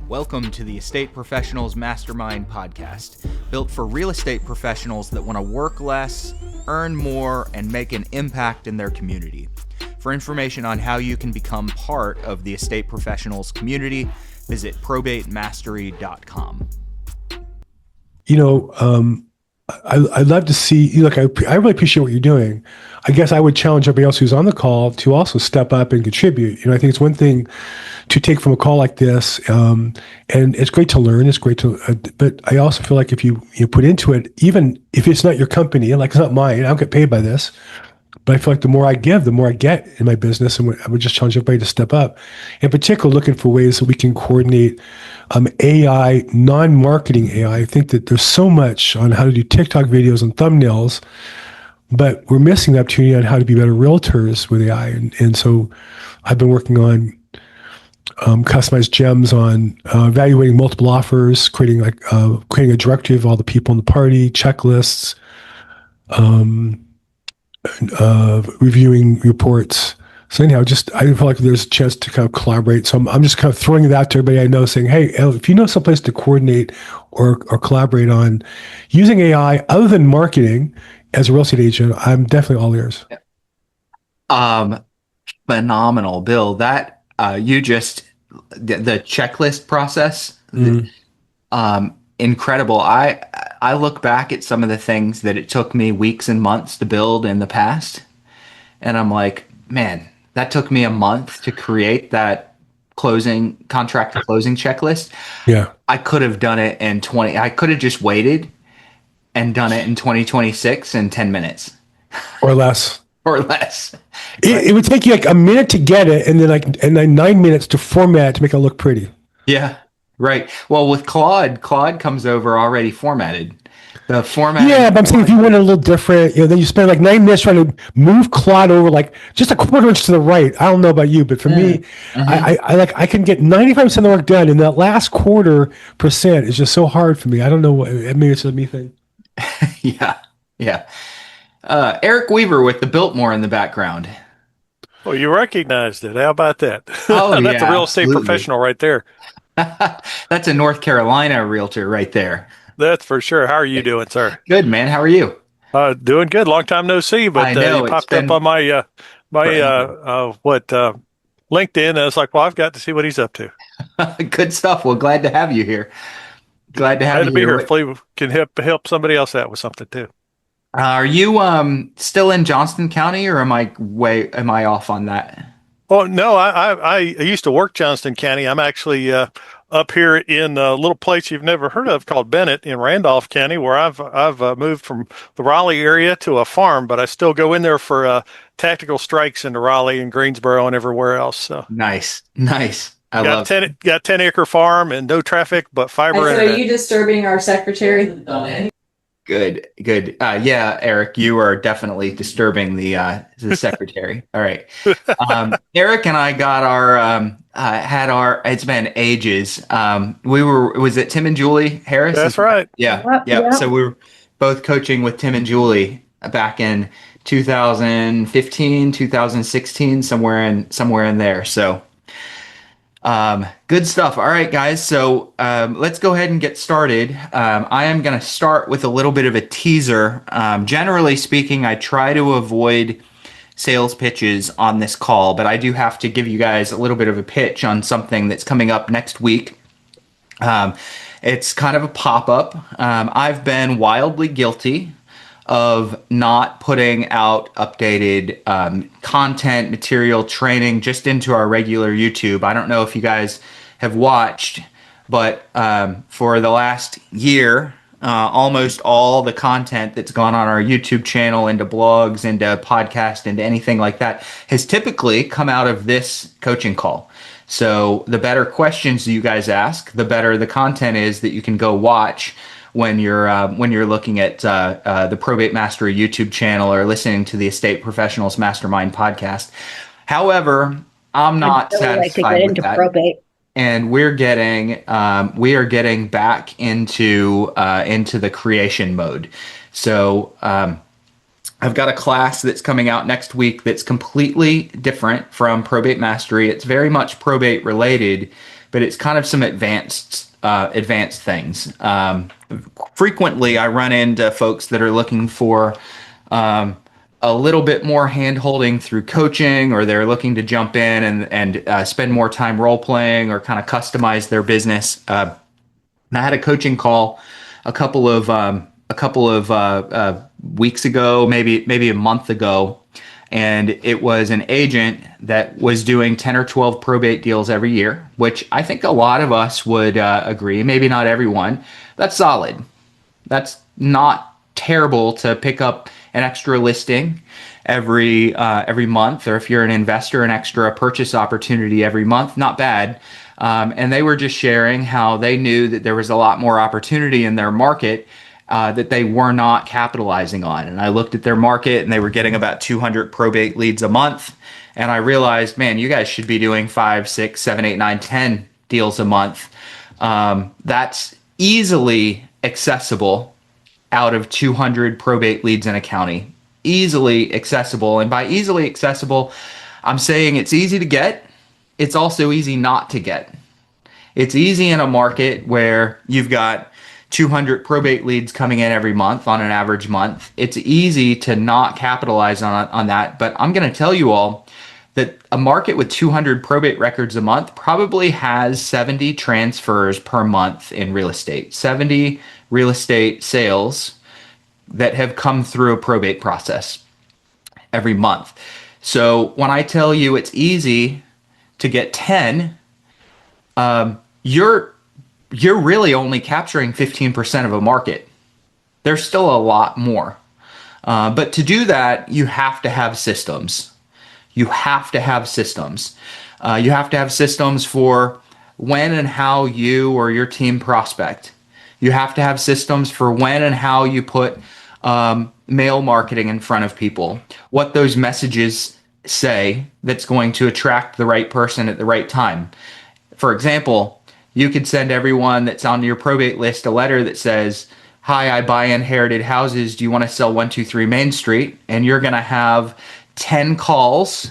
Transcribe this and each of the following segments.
Welcome to the Estate Professionals Mastermind podcast, built for real estate professionals that want to work less, earn more, and make an impact in their community. For information on how you can become part of the estate professionals community, visit probatemastery.com. I'd love to see, I really appreciate what you're doing. I guess I would challenge everybody else who's on the call to also step up and contribute. I think it's one thing to take from a call like this, and it's great to learn. It's great to, but I also feel like if you put into it, even if it's not your company, like it's not mine, I don't get paid by this, but I feel like the more I give, the more I get in my business. And I would just challenge everybody to step up. In particular, looking for ways that we can coordinate AI, non-marketing AI. I think that there's so much on how to do TikTok videos and thumbnails, but we're missing the opportunity on how to be better realtors with AI. And so I've been working on customized gems on evaluating multiple offers, creating a directory of all the people in the party, checklists, reviewing reports. So anyhow, I feel like there's a chance to kind of collaborate. So I'm just kind of throwing it out to everybody I know, saying, hey, if you know someplace to coordinate or collaborate on using AI other than marketing as a real estate agent, I'm definitely all ears. Phenomenal, Bill. That the checklist process, incredible. I look back at some of the things that it took me weeks and months to build in the past, and I'm like, man, that took me a month to create that contract closing checklist. Yeah. I could have done it in I could have just waited and done it in 2026 in 10 minutes. Or less. Or less. It would take you like a minute to get it and then 9 minutes to format to make it look pretty. Yeah. Right. Well, with Claude comes over already formatted. The format. Yeah, but I'm saying if you want it a little different, then you spend like 9 minutes trying to move Claude over like just a quarter inch to the right. I don't know about you, but for me, I can get 95% of the work done, and that last %, is just so hard for me. I don't know. Maybe it's a me thing. Yeah. Eric Weaver with the Biltmore in the background. Well, you recognized it. How about that? Oh, That's a real estate professional right there. That's a North Carolina realtor right there. That's for sure. How are you doing, sir? Good, man. How are you? Doing good. Long time no see, but you popped up on my LinkedIn, and I was like, well, I've got to see what he's up to. Good stuff. Well, glad to have you here. Glad to have you here. Hopefully we can help somebody else out with something too. Are you still in Johnston County, or am I off on that? Oh no, I used to work Johnston County. I'm actually up here in a little place you've never heard of called Bennett in Randolph County, where I've moved from the Raleigh area to a farm, but I still go in there for tactical strikes into Raleigh and Greensboro and everywhere else. So nice. Got 10-acre farm and no traffic, but fiber. So are you disturbing our secretary? Good. Yeah, Eric, you are definitely disturbing the secretary. All right. Eric and I got it's been ages. Was it Tim and Julie Harris? That's right. Yeah. So we were both coaching with Tim and Julie back in 2015, 2016, somewhere in there. So good stuff. All right, guys. So let's go ahead and get started. I am going to start with a little bit of a teaser. Generally speaking, I try to avoid sales pitches on this call, but I do have to give you guys a little bit of a pitch on something that's coming up next week. It's kind of a pop-up. I've been wildly guilty of not putting out updated content, material, training just into our regular YouTube. I don't know if you guys have watched, but for the last year, almost all the content that's gone on our YouTube channel, into blogs, into podcasts, into anything like that, has typically come out of this coaching call. So the better questions you guys ask, the better the content is that you can go watch when you're looking at the Probate Mastery YouTube channel or listening to the Estate Professionals Mastermind podcast. However, I'm not satisfied with that. Probate. And we are getting back into the creation mode. So I've got a class that's coming out next week that's completely different from Probate Mastery. It's very much probate related, but it's kind of some advanced things. Frequently, I run into folks that are looking for a little bit more hand holding through coaching, or they're looking to jump in and spend more time role playing or kind of customize their business. And I had a coaching call a couple of weeks ago, maybe a month ago, and it was an agent that was doing 10 or 12 probate deals every year, which I think a lot of us would agree, maybe not everyone. That's solid. That's not terrible to pick up an extra listing every month, or if you're an investor, an extra purchase opportunity every month. Not bad. And they were just sharing how they knew that there was a lot more opportunity in their market that they were not capitalizing on. And I looked at their market, and they were getting about 200 probate leads a month. And I realized, man, you guys should be doing 5, 6, 7, 8, 9, 10 deals a month. That's easily accessible out of 200 probate leads in a county. Easily accessible. And by easily accessible, I'm saying it's easy to get. It's also easy not to get. It's easy in a market where you've got 200 probate leads coming in every month on an average month. It's easy to not capitalize on that. But I'm going to tell you all that a market with 200 probate records a month probably has 70 transfers per month in real estate, 70 real estate sales that have come through a probate process every month. So when I tell you it's easy to get 10, you're really only capturing 15% of a market. There's still a lot more. But to do that, you have to have systems. You have to have systems. You have to have systems for when and how you or your team prospect. You have to have systems for when and how you put mail marketing in front of people, what those messages say that's going to attract the right person at the right time. For example, you could send everyone that's on your probate list a letter that says, "Hi, I buy inherited houses. Do you want to sell 123 Main Street?" And you're going to have 10 calls.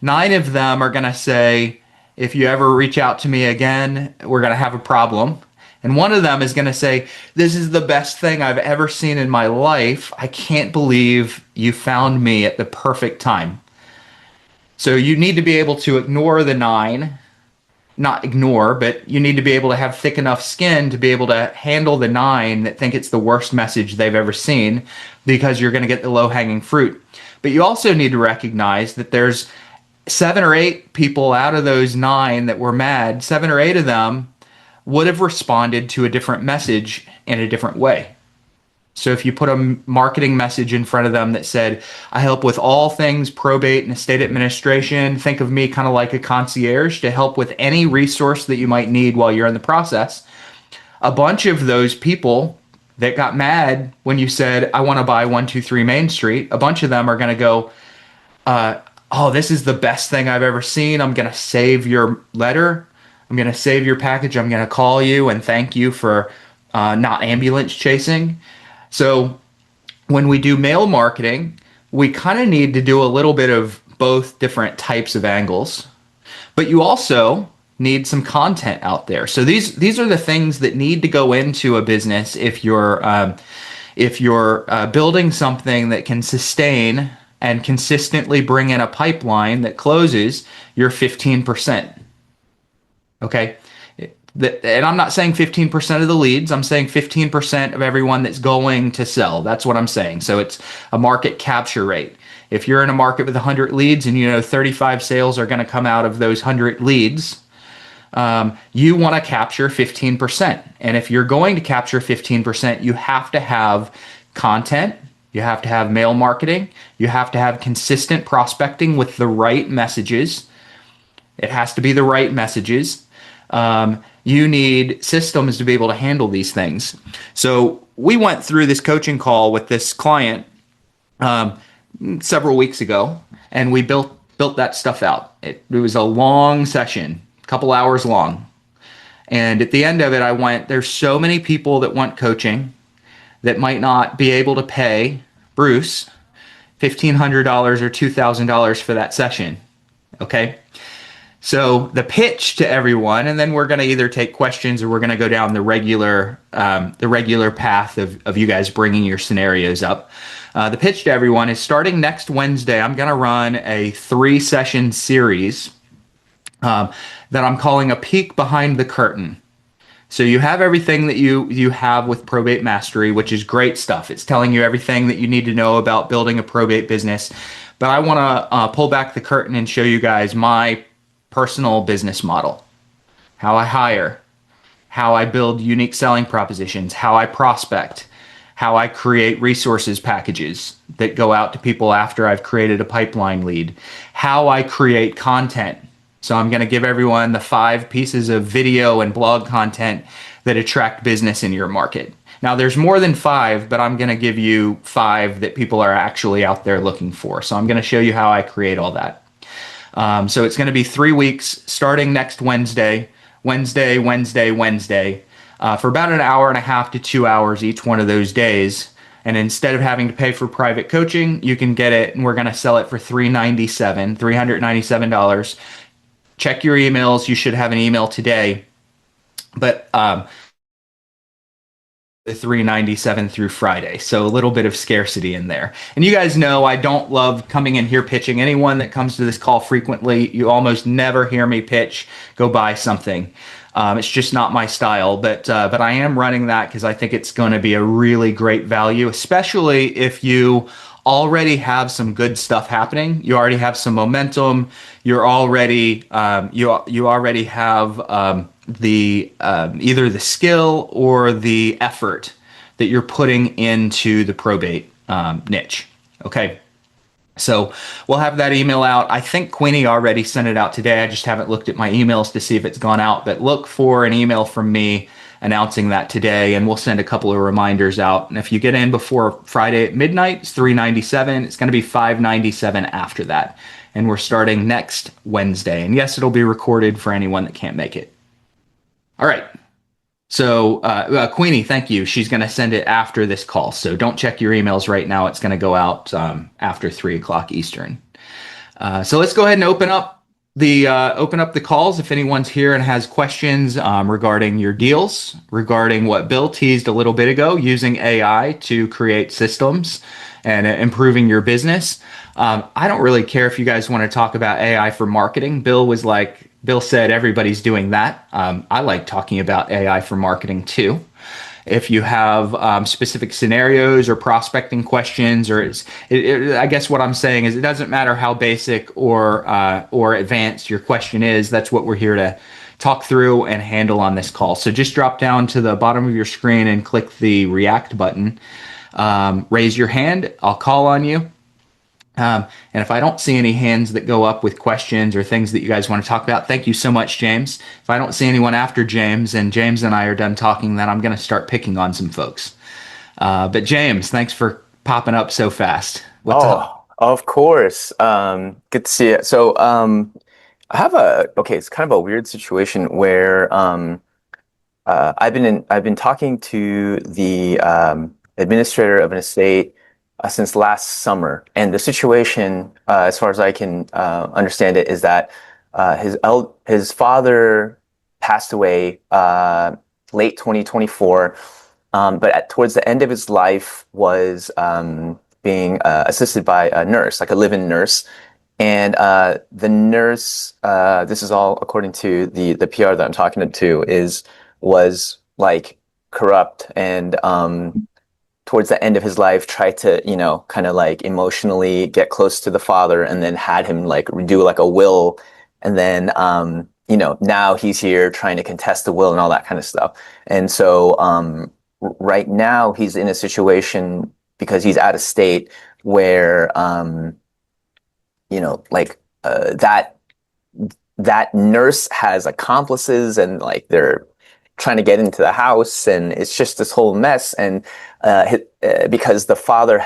9 of them are going to say, "If you ever reach out to me again, we're going to have a problem." And one of them is going to say, "This is the best thing I've ever seen in my life. I can't believe you found me at the perfect time." So you need to be able to ignore the 9. Not ignore, but you need to be able to have thick enough skin to be able to handle the 9 that think it's the worst message they've ever seen, because you're going to get the low-hanging fruit. But you also need to recognize that there's 7 or 8 people out of those 9 that were mad. 7 or 8 of them would have responded to a different message in a different way. So if you put a marketing message in front of them that said, "I help with all things probate and estate administration. Think of me kind of like a concierge to help with any resource that you might need while you're in the process," a bunch of those people that got mad when you said, "I want to buy 123 Main Street," a bunch of them are going to go, "Oh, this is the best thing I've ever seen. I'm going to save your letter. I'm going to save your package. I'm going to call you and thank you for not ambulance chasing." So when we do mail marketing, we kind of need to do a little bit of both different types of angles, but you also need some content out there. So these are the things that need to go into a business if you're building something that can sustain and consistently bring in a pipeline that closes your 15%. Okay? And I'm not saying 15% of the leads. I'm saying 15% of everyone that's going to sell. That's what I'm saying. So it's a market capture rate. If you're in a market with 100 leads and you know 35 sales are going to come out of those 100 leads, you want to capture 15%. And if you're going to capture 15%, you have to have content. You have to have mail marketing. You have to have consistent prospecting with the right messages. It has to be the right messages. You need systems to be able to handle these things. So we went through this coaching call with this client several weeks ago, and we built that stuff out. It was a long session, a couple hours long. And at the end of it, I went, there's so many people that want coaching that might not be able to pay Bruce $1,500 or $2,000 for that session. Okay? So the pitch to everyone, and then we're going to either take questions or we're going to go down the regular path of you guys bringing your scenarios up. The pitch to everyone is starting next Wednesday. I'm going to run a 3-session series that I'm calling a peek behind the curtain. So you have everything that you have with Probate Mastery, which is great stuff. It's telling you everything that you need to know about building a probate business. But I want to pull back the curtain and show you guys my personal business model, how I hire, how I build unique selling propositions, how I prospect, how I create resources packages that go out to people after I've created a pipeline lead, how I create content. So I'm going to give everyone the 5 pieces of video and blog content that attract business in your market. Now there's more than 5, but I'm going to give you 5 that people are actually out there looking for. So I'm going to show you how I create all that. So it's going to be 3 weeks starting next Wednesday, Wednesday, for about an hour and a half to 2 hours each one of those days. And instead of having to pay for private coaching, you can get it, and we're going to sell it for $397. Check your emails. You should have an email today. But the $397 through Friday. So a little bit of scarcity in there. And you guys know I don't love coming in here pitching. Anyone that comes to this call frequently, you almost never hear me pitch, go buy something. It's just not my style, but I am running that because I think it's going to be a really great value, especially if you already have some good stuff happening. You already have some momentum. You're already you already have the either the skill or the effort that you're putting into the probate niche. Okay. So we'll have that email out. I think Queenie already sent it out today. I just haven't looked at my emails to see if it's gone out, but look for an email from me announcing that today, and we'll send a couple of reminders out. And if you get in before Friday at midnight, it's $397. It's going to be $597 after that. And we're starting next Wednesday. And yes, it'll be recorded for anyone that can't make it. All right. So Queenie, thank you. She's going to send it after this call. So don't check your emails right now. It's going to go out after 3 o'clock Eastern. So let's go ahead and open up the calls. If anyone's here and has questions regarding your deals, regarding what Bill teased a little bit ago, using AI to create systems and improving your business. I don't really care if you guys want to talk about AI for marketing. Bill said everybody's doing that. I like talking about AI for marketing too. If you have specific scenarios or prospecting questions, I guess what I'm saying is it doesn't matter how basic or advanced your question is. That's what we're here to talk through and handle on this call. So just drop down to the bottom of your screen and click the React button. Raise your hand. I'll call on you. And if I don't see any hands that go up with questions or things that you guys want to talk about, thank you so much, James. If I don't see anyone after James and James and I are done talking, then I'm going to start picking on some folks. But James, thanks for popping up so fast. What's up? Of course. Good to see you. So I have it's kind of a weird situation where I've been talking to the administrator of an estate since last summer, and the situation, as far as I can understand it, is that his father passed away late 2024, but towards the end of his life was being assisted by a nurse, like a live-in nurse, and the nurse, this is all according to the PR that I'm talking to, was like corrupt and towards the end of his life tried to, kind of like emotionally get close to the father, and then had him like do like a will. And then, now he's here trying to contest the will and all that kind of stuff. And so, right now he's in a situation because he's out of state where, that nurse has accomplices, and like they're trying to get into the house, and it's just this whole mess. And because the father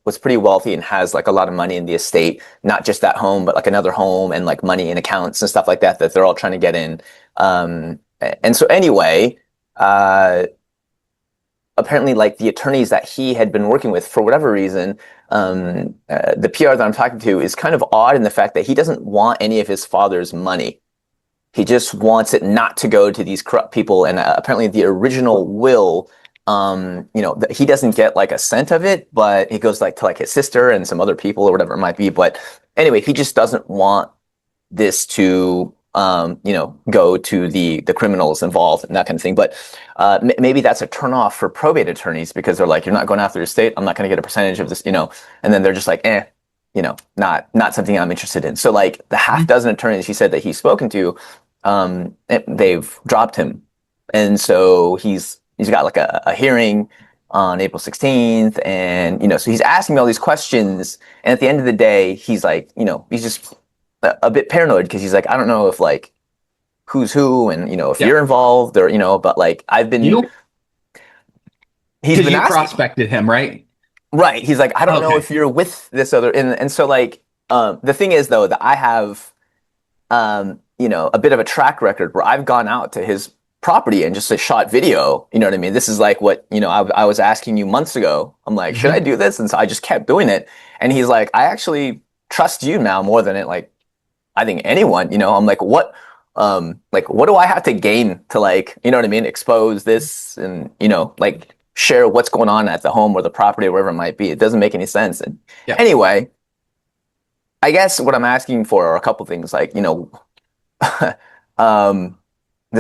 was pretty wealthy and has like a lot of money in the estate, not just that home, but like another home and like money in accounts and stuff like that they're all trying to get in. And so anyway, apparently like the attorneys that he had been working with for whatever reason, the PR that I'm talking to is kind of odd in the fact that he doesn't want any of his father's money. He just wants it not to go to these corrupt people. And apparently the original will, he doesn't get like a cent of it, but it goes like to like his sister and some other people or whatever it might be. But anyway, he just doesn't want this to, go to the criminals involved and that kind of thing. But maybe that's a turnoff for probate attorneys because they're like, you're not going after your estate. I'm not going to get a percentage of this, and then they're just like, not something I'm interested in. So like the half dozen attorneys he said that he's spoken to, they've dropped him. And so he's got like a hearing on April 16th. And, so he's asking me all these questions. And at the end of the day, he's like, he's just a bit paranoid because he's like, I don't know if like who's who and, if you're involved or, but like I've been, he's been you asking, prospected him, right? Right. He's like, I don't know if you're with this other, and so like, the thing is though, that I have, a bit of a track record where I've gone out to his property and just shot video. You know what I mean? This is like what, I was asking you months ago. I'm like, should I do this? And so I just kept doing it. And he's like, I actually trust you now more than I think anyone, I'm like, what do I have to gain to expose this and, share what's going on at the home or the property or wherever it might be. It doesn't make any sense. And anyway, I guess what I'm asking for are a couple things like, does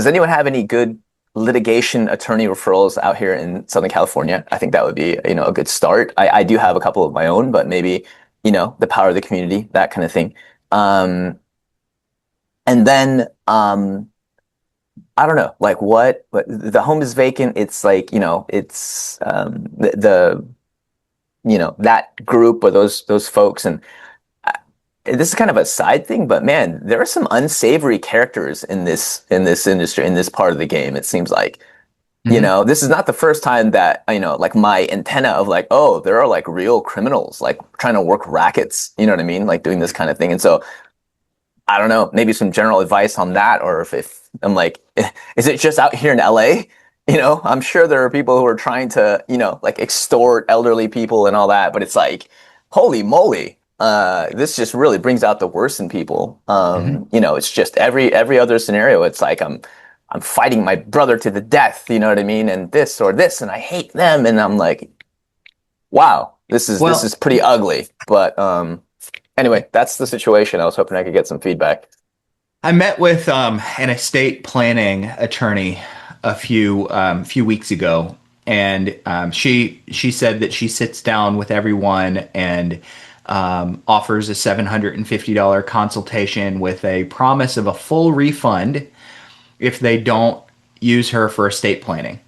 anyone have any good litigation attorney referrals out here in Southern California? I think that would be, a good start. I do have a couple of my own, but maybe, the power of the community, that kind of thing. And then, I don't know, like what the home is vacant. It's like, it's, that group or those folks. And this is kind of a side thing, but man, there are some unsavory characters in this industry, in this part of the game. It seems like, this is not the first time that, like my antenna of like, oh, there are like real criminals, like trying to work rackets, you know what I mean? Like doing this kind of thing. And so I don't know, maybe some general advice on that, or if I'm like, is it just out here in LA? I'm sure there are people who are trying to, like extort elderly people and all that, but it's like, holy moly. This just really brings out the worst in people. It's just every other scenario. It's like, I'm fighting my brother to the death, you know what I mean? And this or this, and I hate them. And I'm like, wow, this is pretty ugly. But, anyway, that's the situation. I was hoping I could get some feedback. I met with an estate planning attorney a few weeks ago, and she said that she sits down with everyone and offers a $750 consultation with a promise of a full refund if they don't use her for estate planning.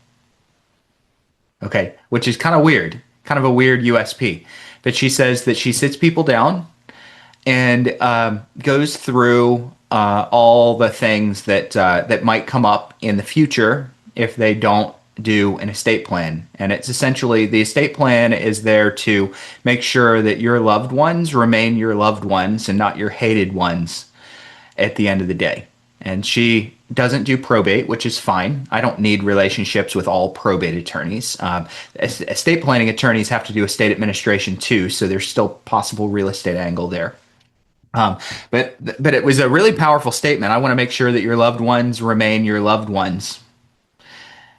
Okay, which is kind of weird, kind of a weird USP. But she says that she sits people down and goes through all the things that might come up in the future if they don't do an estate plan. And it's essentially, the estate plan is there to make sure that your loved ones remain your loved ones and not your hated ones at the end of the day. And she doesn't do probate, which is fine. I don't need relationships with all probate attorneys. Estate planning attorneys have to do estate administration too, so there's still possible real estate angle there. But it was a really powerful statement. I want to make sure that your loved ones remain your loved ones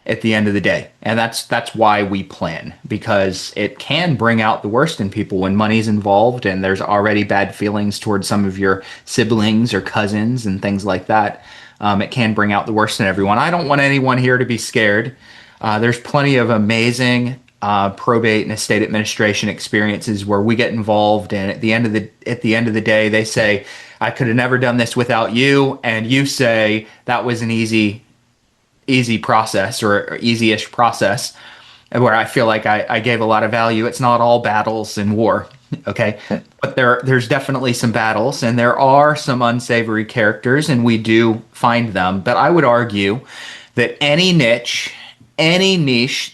at the end of the day. And that's why we plan, because it can bring out the worst in people when money's involved and there's already bad feelings towards some of your siblings or cousins and things like that. It can bring out the worst in everyone. I don't want anyone here to be scared. There's plenty of amazing probate and estate administration experiences where we get involved, and at the end of the day, they say, "I could have never done this without you," and you say that was an easy process or easy-ish process, where I feel like I gave a lot of value. It's not all battles in war, okay? But there's definitely some battles, and there are some unsavory characters, and we do find them. But I would argue that any niche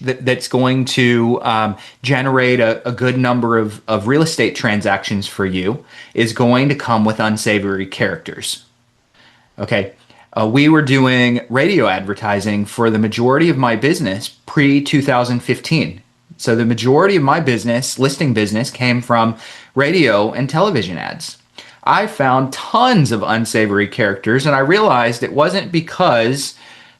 that's going to generate a good number of real estate transactions for you is going to come with unsavory characters. Okay. we were doing radio advertising for the majority of my business pre 2015. So the majority of my business, listing business, came from radio and television ads. I found tons of unsavory characters, and I realized it wasn't because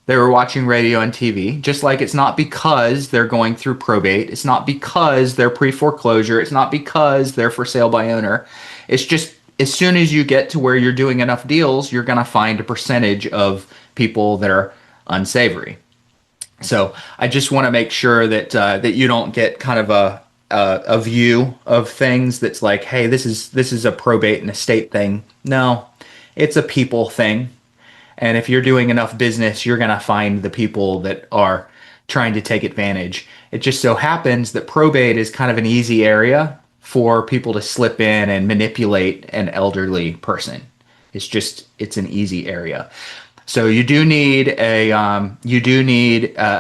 they were watching radio and TV, just like it's not because they're going through probate. It's not because they're pre-foreclosure. It's not because they're for sale by owner. It's just as soon as you get to where you're doing enough deals, you're going to find a percentage of people that are unsavory. So I just want to make sure that that you don't get kind of a view of things that's like, hey, this is a probate and estate thing. No, it's a people thing. And if you're doing enough business, you're going to find the people that are trying to take advantage. It just so happens that probate is kind of an easy area for people to slip in and manipulate an elderly person. It's an easy area. So you do need a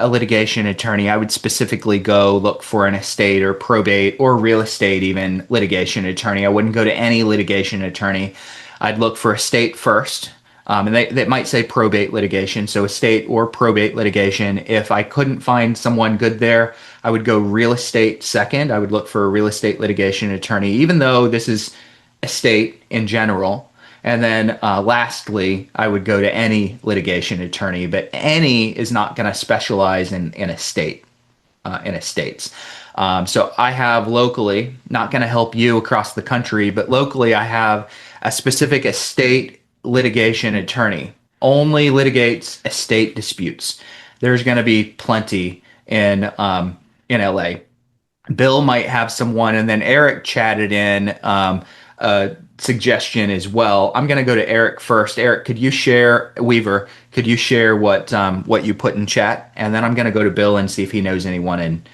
litigation attorney. I would specifically go look for an estate or probate or real estate even litigation attorney. I wouldn't go to any litigation attorney. I'd look for estate first. And they might say probate litigation, so estate or probate litigation. If I couldn't find someone good there, I would go real estate second. I would look for a real estate litigation attorney, even though this is estate in general. And then lastly, I would go to any litigation attorney, but any is not going to specialize in estate, in estates. So I have locally, not going to help you across the country, but locally I have a specific estate litigation attorney, only litigates estate disputes. There's going to be plenty in LA. Bill might have someone, and then Eric chatted in a suggestion as well. I'm going to go to Eric first. Eric, could you share, Weaver, could you share what you put in chat? And then I'm going to go to Bill and see if he knows anyone in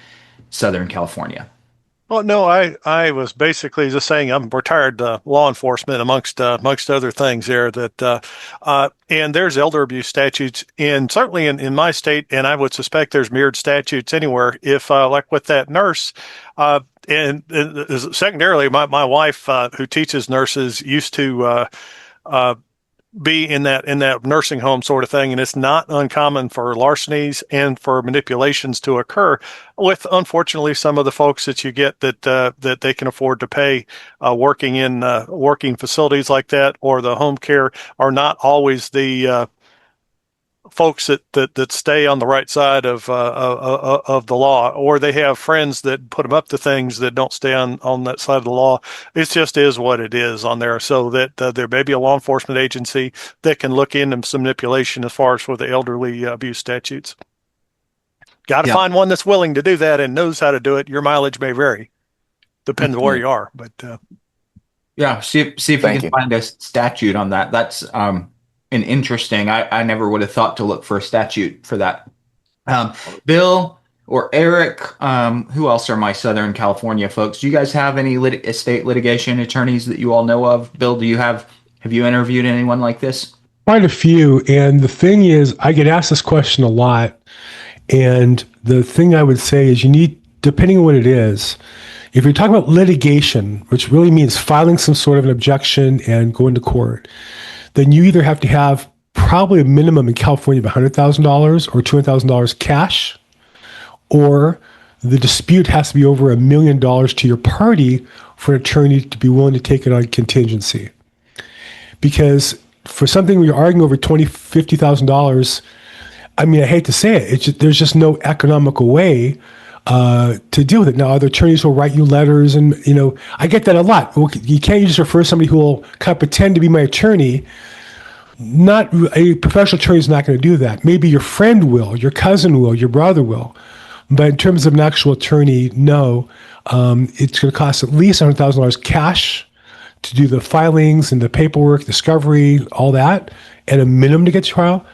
Southern California. Well, no, I was basically just saying I'm retired law enforcement amongst other things there and there's elder abuse statutes and certainly in my state, and I would suspect there's mirrored statutes anywhere. If like with that nurse, and secondarily, my wife who teaches nurses used to be in that nursing home sort of thing, and it's not uncommon for larcenies and for manipulations to occur with, unfortunately, some of the folks that you get that they can afford to pay working in working facilities like that, or the home care are not always the folks that stay on the right side of the law, or they have friends that put them up to things that don't stay on that side of the law. It just is what it is on there. So that there may be a law enforcement agency that can look into some manipulation as far as for the elderly abuse statutes. Got to find one that's willing to do that and knows how to do it. Your mileage may vary, depending on where you are. But see if you can find a statute on that. That's an interesting. I never would have thought to look for a statute for that. Bill or Eric, who else are my Southern California folks? Do you guys have any estate litigation attorneys that you all know of? Bill, have you interviewed anyone like this? Quite a few. And the thing is, I get asked this question a lot. And the thing I would say is you need, depending on what it is, if you're talking about litigation, which really means filing some sort of an objection and going to court, then you either have to have probably a minimum in California of $100,000 or $200,000 cash, or the dispute has to be over $1 million to your party for an attorney to be willing to take it on contingency. Because for something where you're arguing over $20,000, $50,000, I mean, I hate to say it, there's just no economical way to deal with it. Now, other attorneys will write you letters, and I get that a lot. Well, you can't just refer to somebody who will kind of pretend to be my attorney. Not a professional attorney is not going to do that. Maybe your friend will, your cousin will, your brother will. But in terms of an actual attorney, no. It's going to cost at least $100,000 cash to do the filings and the paperwork, discovery, all that, and a minimum to get to trial.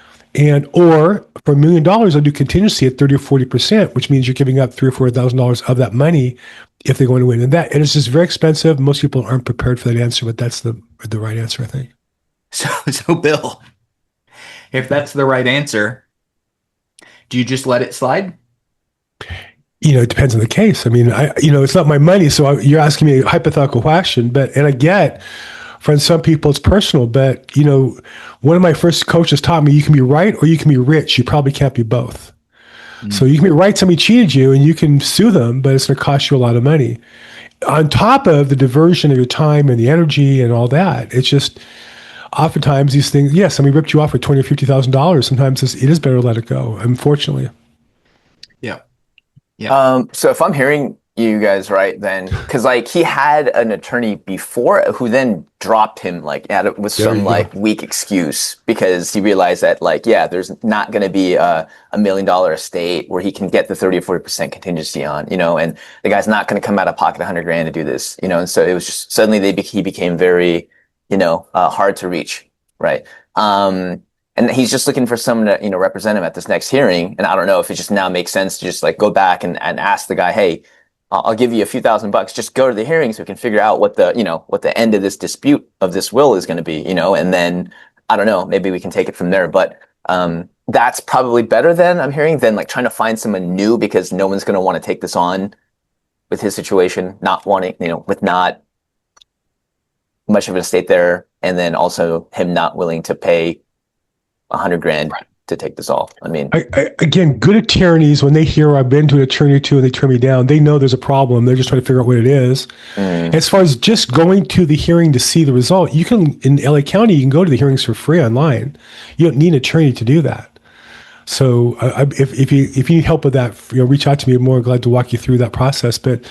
Or for $1 million, they'll do contingency at 30 or 40%, which means you're giving up $3,000 or $4,000 of that money if they're going to win. And it's just very expensive. Most people aren't prepared for that answer, but that's the right answer, I think. So Bill, if that's the right answer, do you just let it slide? It depends on the case. I mean, it's not my money, so you're asking me a hypothetical question, and I get For some people, it's personal. But, one of my first coaches taught me you can be right or you can be rich. You probably can't be both. So you can be right, somebody cheated you and you can sue them, but it's going to cost you a lot of money. On top of the diversion of your time and the energy and all that, it's just oftentimes these things, yes, somebody ripped you off for $20,000 or $50,000. Sometimes it is better to let it go, unfortunately. Yeah. So if I'm hearing you guys right, then because like he had an attorney before who then dropped him with There some you like go. weak excuse because he realized that there's not going to be a $1 million estate where he can get the 30 or 40% contingency on, and the guy's not going to come out of pocket $100,000 to do this, and so it was just suddenly he became very, hard to reach, right? And he's just looking for someone to, represent him at this next hearing. And I don't know if it just now makes sense to just like go back and ask the guy, hey, I'll give you a few $1,000, just go to the hearing so we can figure out what the end of this dispute of this will is going to be, and then I don't know, maybe we can take it from there. But that's probably better than like trying to find someone new because no one's going to want to take this on with his situation, not wanting, with not much of an estate there. And then also him not willing to pay $100,000 to take this off. Again, good attorneys, when they hear I've been to an attorney or two and they turn me down, they know there's a problem. They're just trying to figure out what it is. As far as just going to the hearing to see the result, you can, in LA County, you can go to the hearings for free online. You don't need an attorney to do that. So if you need help with that, reach out to me. I'm more glad to walk you through that process. But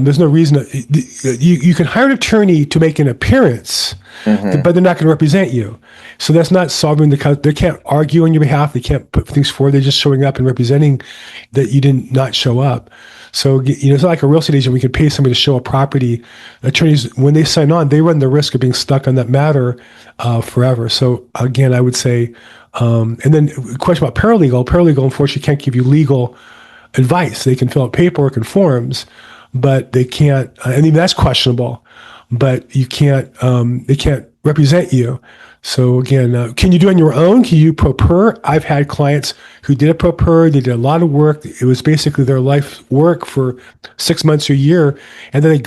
there's no reason you can hire an attorney to make an appearance, but they're not going to represent you. So that's not solving they can't argue on your behalf. They can't put things forward. They're just showing up and representing that you did not show up. So, it's not like a real estate agent. We could pay somebody to show a property. Attorneys, when they sign on, they run the risk of being stuck on that matter forever. So again, I would say, and then a question about paralegal. Paralegal, unfortunately, can't give you legal advice. They can fill out paperwork and forms, but they can't, and even that's questionable, but you can't, they can't represent you. So again, can you do it on your own? Can you pro per? I've had clients who did a pro per. They did a lot of work. It was basically their life work for 6 months or a year. And then they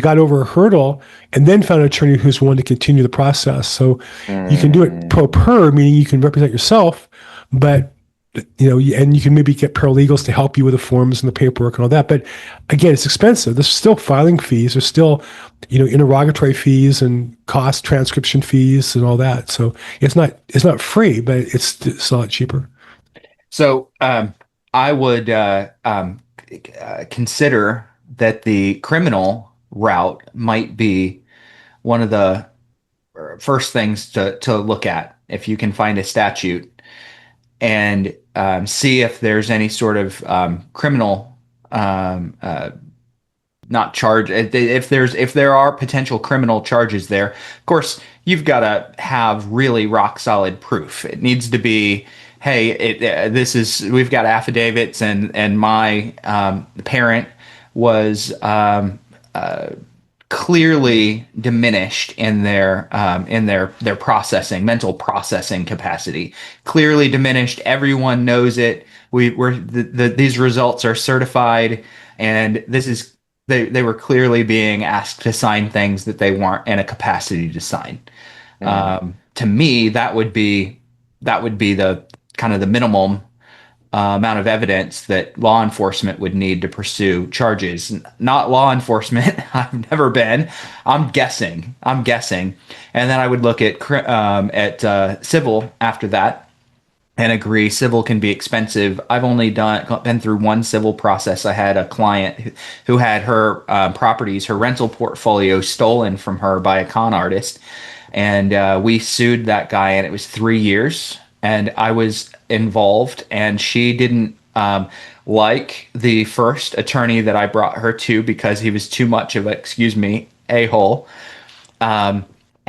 got over a hurdle and then found an attorney who's willing to continue the process. So you can do it pro per, meaning you can represent yourself, but and you can maybe get paralegals to help you with the forms and the paperwork and all that. But again, it's expensive. There's still filing fees. There's still, interrogatory fees and cost transcription fees and all that. So it's not free, but it's a lot cheaper. So I would consider that the criminal route might be one of the first things to look at if you can find a statute and see if there's any sort of criminal not charge if there are potential criminal charges there. Of course, you've got to have really rock solid proof. It needs to be, hey, we've got affidavits and my parent was clearly diminished in their mental processing capacity. Clearly diminished. Everyone knows it. These results are certified, and they were clearly being asked to sign things that they weren't in a capacity to sign. To me, that would be the kind of the minimum amount of evidence that law enforcement would need to pursue charges. Not law enforcement. I've never been. I'm guessing. And then I would look at civil after that and agree civil can be expensive. I've only been through one civil process. I had a client who had her properties, her rental portfolio stolen from her by a con artist. And we sued that guy, and it was 3 years. And I was involved, and she didn't like the first attorney that I brought her to because he was too much of a-hole.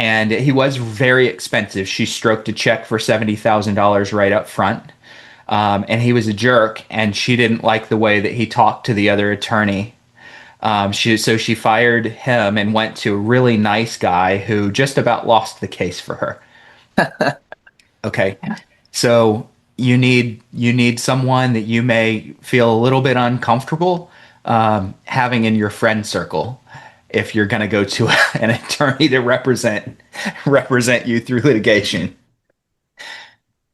And he was very expensive. She stroked a check for $70,000 right up front. And he was a jerk, and she didn't like the way that he talked to the other attorney. So she fired him and went to a really nice guy who just about lost the case for her. Okay. So you need someone that you may feel a little bit uncomfortable having in your friend circle. if you're going to go to an attorney to represent you through litigation.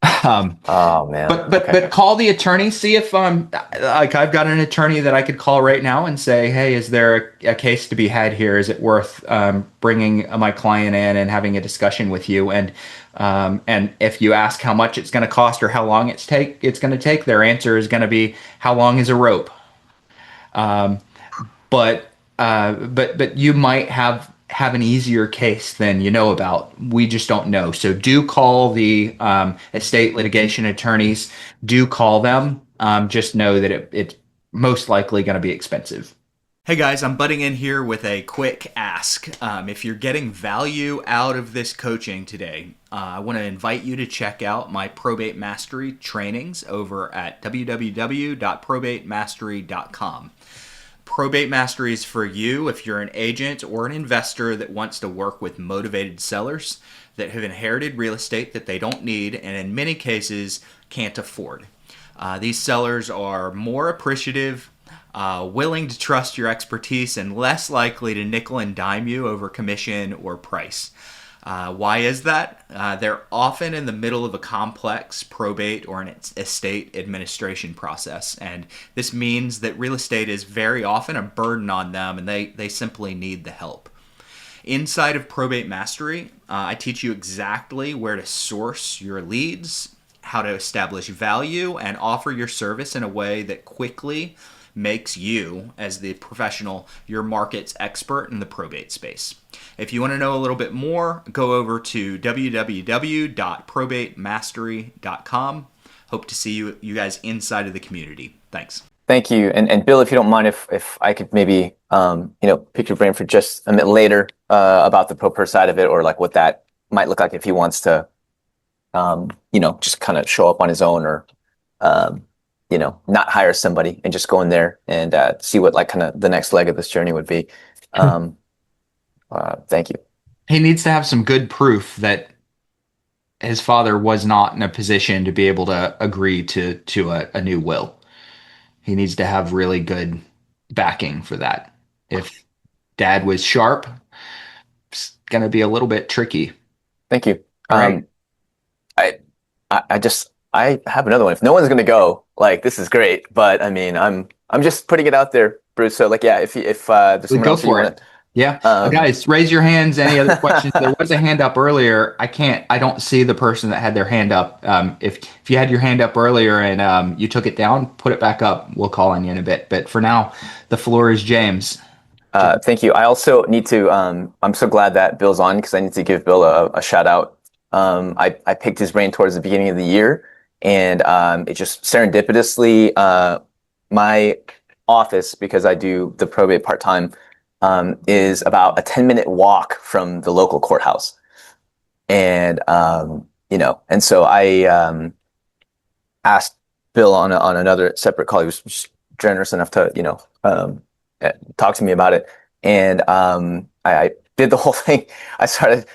Oh man. But call the attorney, see if like I've got an attorney that I could call right now and say, hey, is there a case to be had here? Is it worth bringing my client in and having a discussion with you? And if you ask how much it's going to cost or how long it's going to take, their answer is going to be, how long is a rope? But you might have an easier case than you know about. We just don't know. So do call the estate litigation attorneys. Do call them. Just know that it's most likely going to be expensive. Hey guys, I'm butting in here with a quick ask. If you're getting value out of this coaching today, I want to invite you to check out my Probate Mastery trainings over at www.probatemastery.com. Probate Mastery is for you if you're an agent or an investor that wants to work with motivated sellers that have inherited real estate that they don't need and in many cases can't afford. These sellers are more appreciative, willing to trust your expertise, and less likely to nickel and dime you over commission or price. Why is that? They're often in the middle of a complex probate or an estate administration process, and this means that real estate is very often a burden on them, and they simply need the help. Inside of Probate Mastery, I teach you exactly where to source your leads, how to establish value, and offer your service in a way that quickly makes you, as the professional, your market's expert in the probate space. If you want to know a little bit more, go over to www.probatemastery.com. Hope to see you guys inside of the community. Thanks. Thank you. And Bill, if you don't mind, if I could maybe pick your brain for just a minute later about the pro per side of it, or like what that might look like if he wants to just kind of show up on his own, or not hire somebody and just go in there and see what like kind of the next leg of this journey would be. Thank you. He needs to have some good proof that his father was not in a position to be able to agree to a new will. He needs to have really good backing for that. If dad was sharp, it's going to be a little bit tricky. Thank you. All right. I have another one. If no one's going to go, like, this is great, but I mean, I'm just putting it out there, Bruce. So like, yeah, if there's someone Go else you for want it. Yeah. Guys, raise your hands. Any other questions? There was a hand up earlier. I don't see the person that had their hand up. If you had your hand up earlier and you took it down, put it back up. We'll call on you in a bit. But for now, the floor is James. Thank you. I also need to, I'm so glad that Bill's on, because I need to give Bill a shout out. I picked his brain towards the beginning of the year, and it just serendipitously, my office, because I do the probate part-time, is about a 10-minute walk from the local courthouse. And, and so I asked Bill on another separate call. He was just generous enough to, talk to me about it. And I did the whole thing. I started,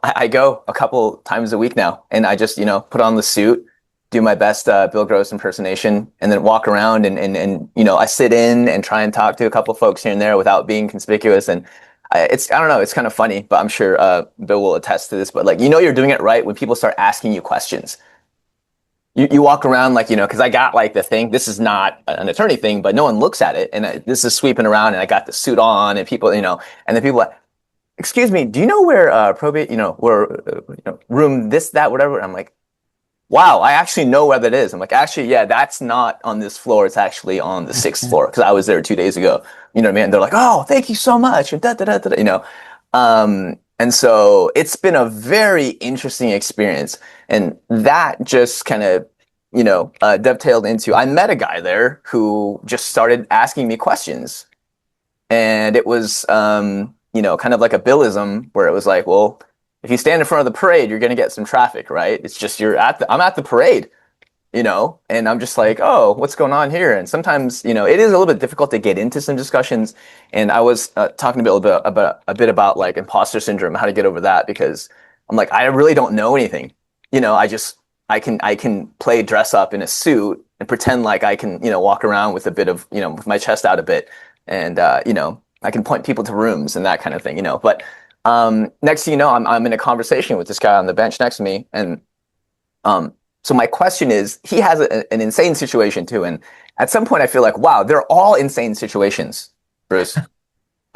I go a couple times a week now, and I just, put on the suit, do my best Bill Gross impersonation, and then walk around and I sit in and try and talk to a couple folks here and there without being conspicuous. And I don't know, it's kind of funny, but I'm sure Bill will attest to this, but like, you're doing it right when people start asking you questions. You walk around like, because I got like the thing, this is not an attorney thing, but no one looks at it. And this is sweeping around, and I got the suit on, and people, and then people are like, excuse me, do you know where probate, where room this, that, whatever? And I'm like, wow, I actually know where that is. I'm like, actually, yeah, that's not on this floor. It's actually on the 6th floor, because I was there 2 days ago. You know what I mean? They're like, oh, thank you so much. And and so it's been a very interesting experience. And that just kind of, dovetailed into, I met a guy there who just started asking me questions. And it was, kind of like a Billism, where it was like, well, if you stand in front of the parade, you're going to get some traffic, right? It's just, I'm at the parade, and I'm just like, oh, what's going on here? And sometimes, it is a little bit difficult to get into some discussions. And I was talking a bit about like imposter syndrome, how to get over that, because I'm like, I really don't know anything. I can play dress up in a suit and pretend like I can, walk around with a bit of, with my chest out a bit. And, I can point people to rooms and that kind of thing, But next thing you know, I'm in a conversation with this guy on the bench next to me, and so my question is, he has an insane situation too, and at some point I feel like, wow, they're all insane situations, Bruce.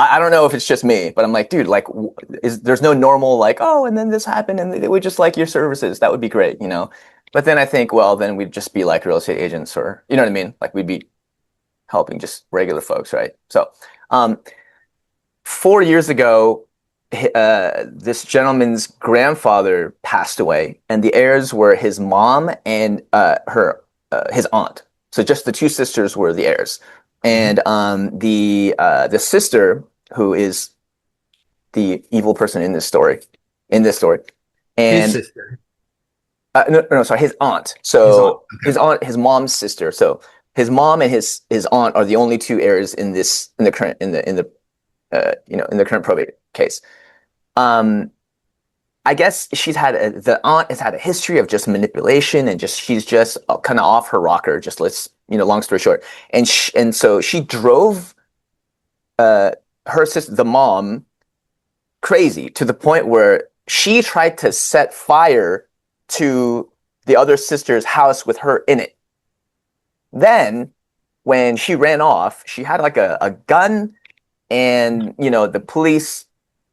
I don't know if it's just me, but I'm like, dude, like, there's no normal, like, oh, and then this happened, and they would just like your services. That would be great, But then I think, well, then we'd just be like real estate agents, or you know what I mean? Like we'd be helping just regular folks, right? So, 4 years ago, this gentleman's grandfather passed away, and the heirs were his mom and his aunt. So just the two sisters were the heirs, and the sister, who is the evil person in this story, and His sister. no, sorry, his aunt. So his aunt, his mom's sister. So his mom and his aunt are the only two heirs in the current probate case. I guess the aunt has had a history of just manipulation, and she's just kind of off her rocker. Just long story short, and so she drove her sister, the mom, crazy to the point where she tried to set fire to the other sister's house with her in it. Then, when she ran off, she had like a gun, and the police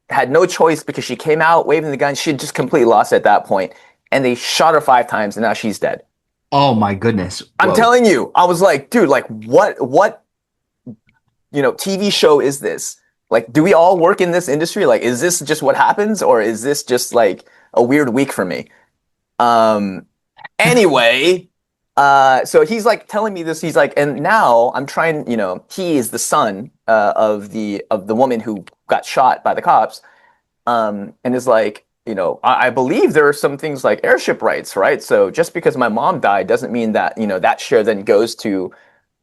had no choice because she came out waving the gun. She had just completely lost it at that point, and they shot her 5 times, and now she's dead. Oh my goodness! Whoa. I'm telling you, I was like, dude, like what TV show is this? Like, do we all work in this industry? Like, is this just what happens, or is this just like a weird week for me? Anyway, so he's like telling me this. He's like, and now I'm trying. He is the son of the woman who got shot by the cops, and is like, I believe there are some things like heirship rights, right? So just because my mom died doesn't mean that that share then goes to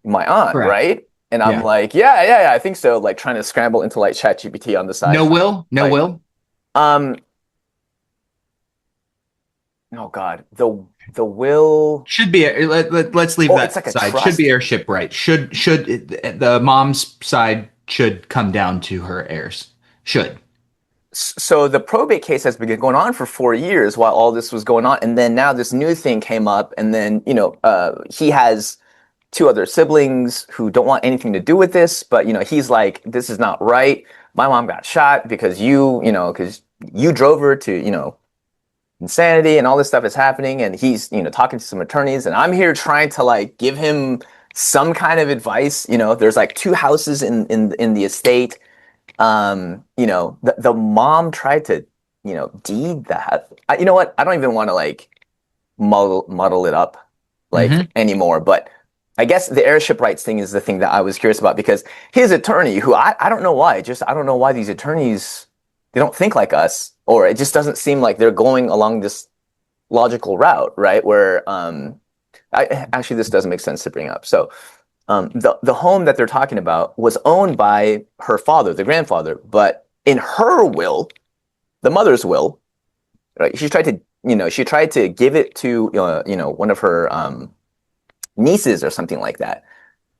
my aunt, Correct. right? And I'm like, yeah, I think so. Like trying to scramble into like ChatGPT on the side. No will. Oh God, the will Should be. Let's leave that it's like a side. trust. Should be heirship right. Should the mom's side should come down to her heirs. Should. So the probate case has been going on for 4 years while all this was going on, and then now this new thing came up, and then he has 2 other siblings who don't want anything to do with this, but he's like, this is not right. My mom got shot because you drove her to insanity, and all this stuff is happening, and he's talking to some attorneys, and I'm here trying to like give him some kind of advice. There's like 2 houses in the estate. The mom tried to deed that. You know what? I don't even want to like muddle it up like anymore, but I guess the heirship rights thing is the thing that I was curious about, because his attorney, who I don't know why, I don't know why these attorneys, they don't think like us, or it just doesn't seem like they're going along this logical route, right? Where actually this doesn't make sense to bring up. So the home that they're talking about was owned by her father, the grandfather, but in her will, the mother's will, right? She tried to give it to one of her nieces or something like that.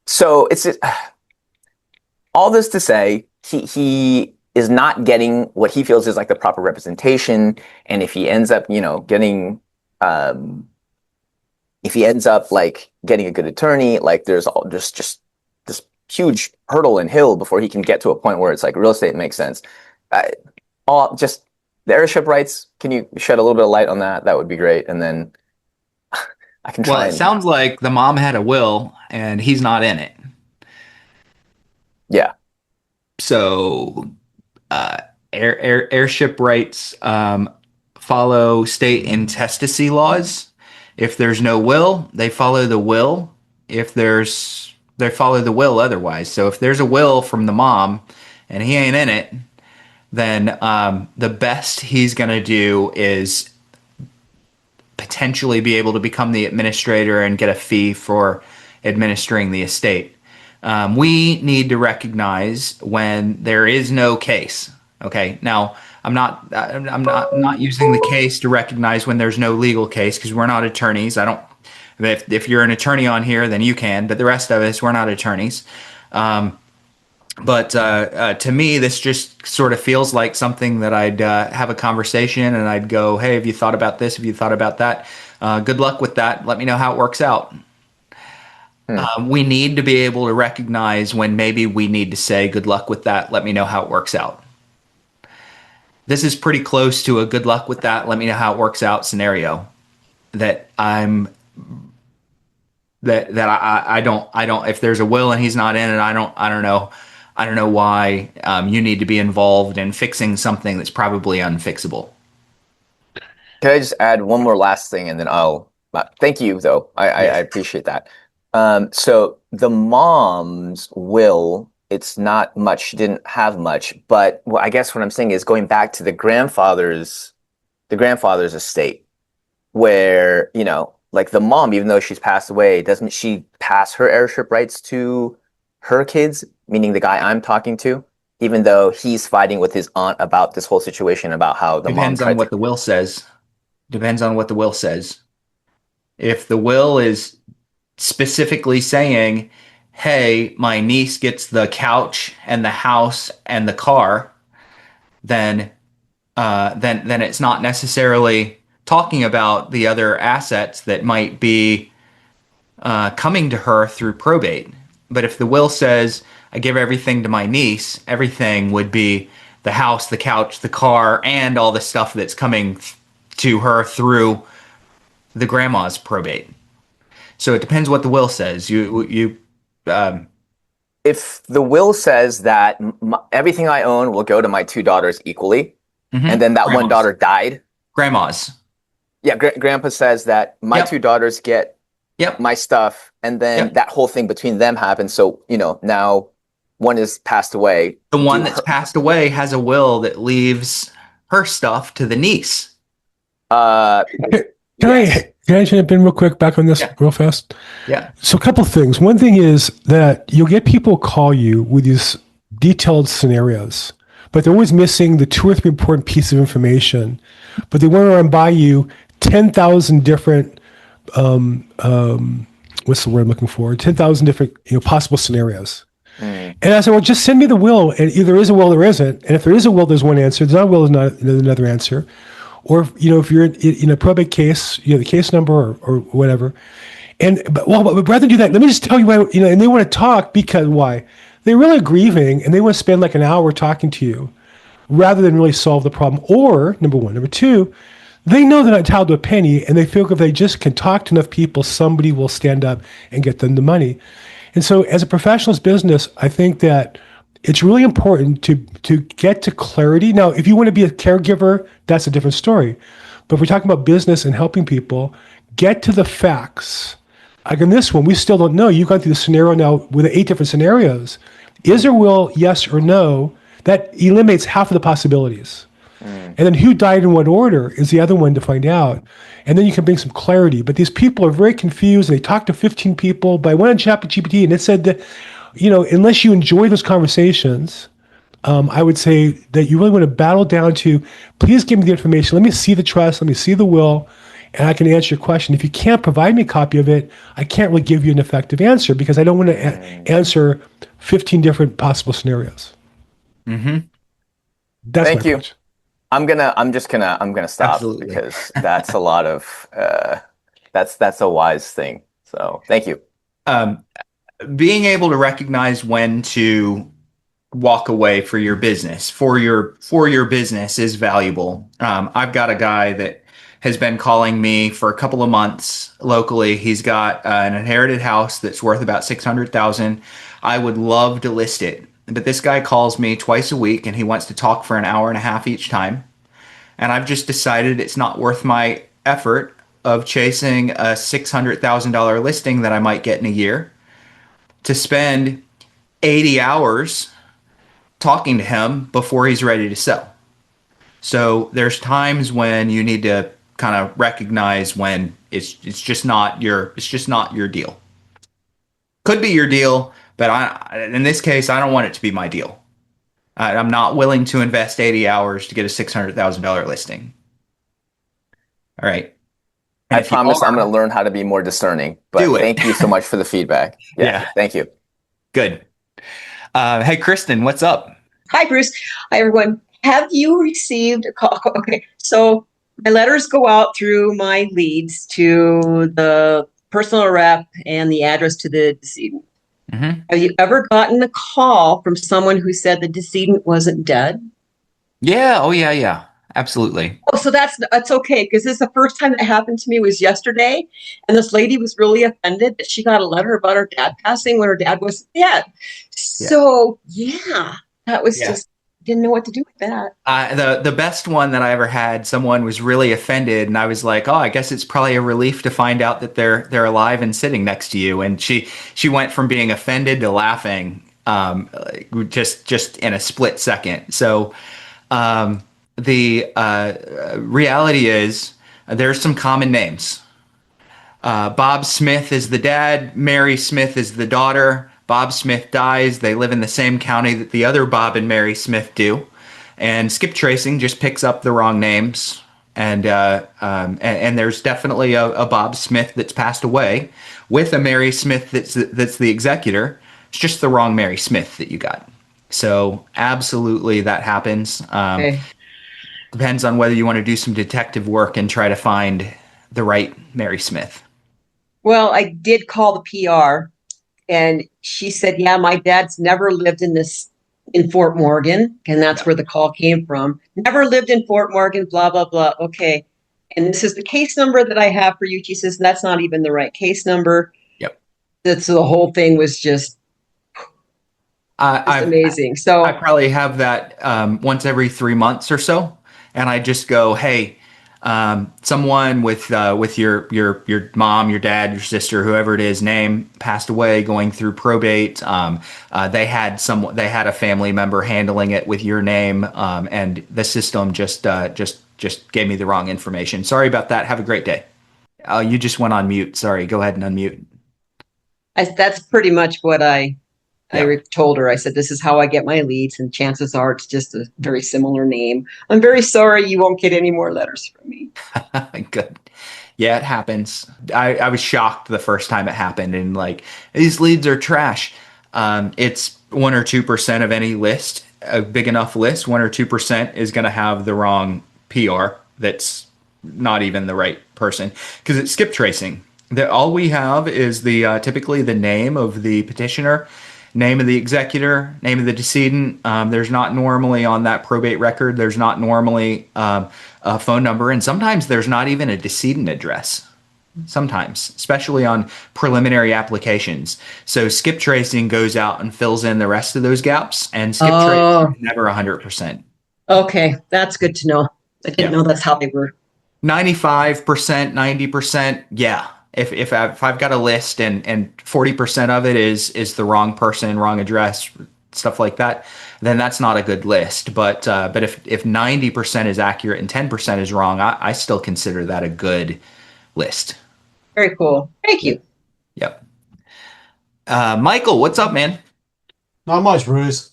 So it's all this to say, he is not getting what he feels is like the proper representation, and if he ends up getting like getting a good attorney, like there's just this huge hurdle and hill before he can get to a point where it's like real estate makes sense. Just the heirship rights, can you shed a little bit of light on that? That would be great, and then I can try. Well, it sounds like the mom had a will and he's not in it. Yeah. So, heirship rights follow state intestacy laws. If there's no will, they follow the will. They follow the will otherwise. So if there's a will from the mom and he ain't in it, then the best he's going to do is potentially be able to become the administrator and get a fee for administering the estate. We need to recognize when there is no case. Okay. Now, I'm not using the case to recognize when there's no legal case, because we're not attorneys. If you're an attorney on here, then you can, but the rest of us, we're not attorneys. to me, this just sort of feels like something that I'd have a conversation and I'd go, hey, have you thought about this? Have you thought about that? Good luck with that. Let me know how it works out. Hmm. We need to be able to recognize when maybe we need to say, good luck with that. Let me know how it works out. This is pretty close to a good luck with that. Let me know how it works out scenario that I don't, if there's a will and he's not in it, I don't know why you need to be involved in fixing something that's probably unfixable. Can I just add one more last thing, and then I'll thank you though. I Yes. appreciate that. So the mom's will, it's not much. She didn't have much, but I guess what I'm saying is going back to the grandfather's estate, where like the mom, even though she's passed away, doesn't she pass her heirship rights to her kids, meaning the guy I'm talking to, even though he's fighting with his aunt about this whole situation about how the mom Depends on tried to. what the will says. Depends on what the will says. If the will is specifically saying, hey, my niece gets the couch and the house and the car, then then it's not necessarily talking about the other assets that might be coming to her through probate. But if the will says, I give everything to my niece, everything would be the house, the couch, the car, and all the stuff that's coming to her through the grandma's probate. So it depends what the will says. If the will says that everything I own will go to my two daughters equally, and then that one daughter died. Grandmas. Yeah, grandpa says that my Yep. two daughters get Yep. my stuff, and then Yep. that whole thing between them happens. So, now one is passed away. The one that's passed away has a will that leaves her stuff to the niece. Yes. Can I jump in real quick back on this real fast? Yeah. So a couple things. One thing is that you'll get people call you with these detailed scenarios, but they're always missing the 2 or 3 important pieces of information. But they want to run by you 10,000 different what's the word I'm looking for? 10,000 different possible scenarios. And I said, well, just send me the will, and either there is a will or there isn't. And if there is a will, there's one answer. If there's not a will, there's another answer. Or if you're in a probate case, the case number or whatever. But rather than do that, let me just tell you why. And they want to talk because why? They're really grieving, and they want to spend like an hour talking to you, rather than really solve the problem. Or number one, number two, they know they're not entitled to a penny, and they feel if they just can talk to enough people, somebody will stand up and get them the money. And so, as a professional's business, I think that it's really important to get to clarity. Now, if you want to be a caregiver, that's a different story. But if we're talking about business and helping people, get to the facts. Like in this one, we still don't know. You've gone through the scenario now with 8 different scenarios. Is there will, yes or no? That eliminates half of the possibilities. And then who died in what order is the other one to find out. And then you can bring some clarity. But these people are very confused. They talked to 15 people. But I went on ChatGPT and it said that, unless you enjoy those conversations, I would say that you really want to battle down to, please give me the information. Let me see the trust. Let me see the will. And I can answer your question. If you can't provide me a copy of it, I can't really give you an effective answer because I don't want to answer 15 different possible scenarios. Mm-hmm. That's Thank my you. approach. I'm gonna stop. Absolutely. Because that's a lot of that's a wise thing. So thank you. Being able to recognize when to walk away for your business is valuable. I've got a guy that has been calling me for a couple of months locally. He's got an inherited house that's worth about $600,000. I would love to list it, but this guy calls me twice a week and he wants to talk for an hour and a half each time. And I've just decided it's not worth my effort of chasing a $600,000 listing that I might get in a year to spend 80 hours talking to him before he's ready to sell. So there's times when you need to kind of recognize when it's just not your deal. Could be your deal, but in this case, I don't want it to be my deal. I'm not willing to invest 80 hours to get a $600,000 listing. All right. And I promise I'm going to learn how to be more discerning. But do it. Thank you so much for the feedback. Yeah. Thank you. Good. Hey, Kristen, what's up? Hi, Bruce. Hi, everyone. Have you received a call? Okay, so my letters go out through my leads to the personal rep and the address to the decedent. Mm-hmm. Have you ever gotten a call from someone who said the decedent wasn't dead? Yeah. Oh, yeah. Yeah. Absolutely. Oh, so that's okay, because this is the first time that happened to me was yesterday, and this lady was really offended that she got a letter about her dad passing when her dad was dead. Yeah. So yeah, that was Yeah. just didn't know what to do with that. The best one that I ever had, someone was really offended, and I was like, "Oh, I guess it's probably a relief to find out that they're alive and sitting next to you." And she went from being offended to laughing, just in a split second. So, the reality is there's some common names. Bob Smith is the dad. Mary Smith is the daughter. Bob Smith dies. They live in the same county that the other Bob and Mary Smith do. And skip tracing just picks up the wrong names. And there's definitely a Bob Smith that's passed away with a Mary Smith that's the executor. It's just the wrong Mary Smith that you got. So absolutely that happens. Okay. Depends on whether you want to do some detective work and try to find the right Mary Smith. Well, I did call the PR, and she said, yeah, my dad's never lived in Fort Morgan, and that's where the call came from. Never lived in Fort Morgan, blah, blah, blah. Okay. And this is the case number that I have for you. She says, that's not even the right case number. Yep. That's the whole thing was just amazing. So I probably have that once every 3 months or so. And I just go, hey, someone with your mom, your dad, your sister, whoever it is, name passed away going through probate. They had a family member handling it with your name, and the system just gave me the wrong information. Sorry about that. Have a great day. Oh, you just went on mute. Sorry. Go ahead and unmute. that's pretty much what I Yeah. told her. I said, this is how I get my leads, and chances are it's just a very similar name. I'm very sorry you won't get any more letters from me. Good. Yeah, it happens. I was shocked the first time it happened, and like, these leads are trash. It's 1 or 2% of any list, a big enough list. 1 or 2% is going to have the wrong PR. That's not even the right person because it's skip tracing. All we have is the typically the name of the petitioner, name of the executor, name of the decedent. There's not normally on that probate record. There's not normally a phone number, and sometimes there's not even a decedent address. Sometimes, especially on preliminary applications. So skip tracing goes out and fills in the rest of those gaps, and skip tracing is never 100%. Okay, that's good to know. I didn't know that's how they were. 95%, 90%, yeah. If I've got a list and 40% of it is the wrong person, wrong address, stuff like that, then that's not a good list. But if 90% is accurate and 10% is wrong, I still consider that a good list. Very cool. Thank you. Yep. Michael, what's up, man? Not much, Bruce.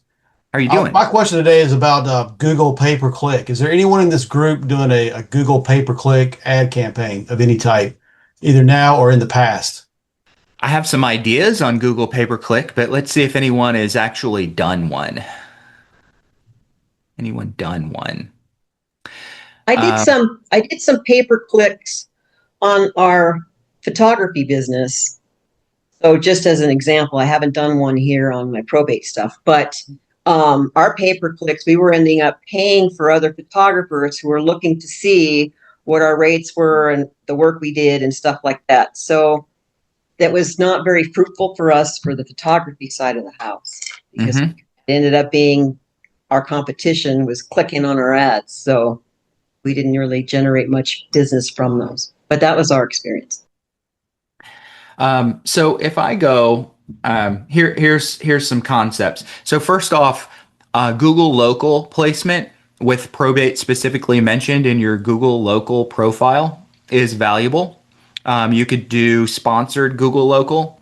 How are you doing? My question today is about Google pay-per-click. Is there anyone in this group doing a Google pay-per-click ad campaign of any type, either now or in the past? I have some ideas on Google pay-per-click, but let's see if anyone has actually done one. Anyone done one? I did some pay-per-clicks on our photography business. So just as an example, I haven't done one here on my probate stuff, but our pay-per-clicks, we were ending up paying for other photographers who were looking to see what our rates were and the work we did and stuff like that. So that was not very fruitful for us for the photography side of the house, because it ended up being our competition was clicking on our ads. So we didn't really generate much business from those, but that was our experience. So if I go, here's some concepts. So first off, Google local placement with probate specifically mentioned in your Google local profile is valuable. You could do sponsored Google local,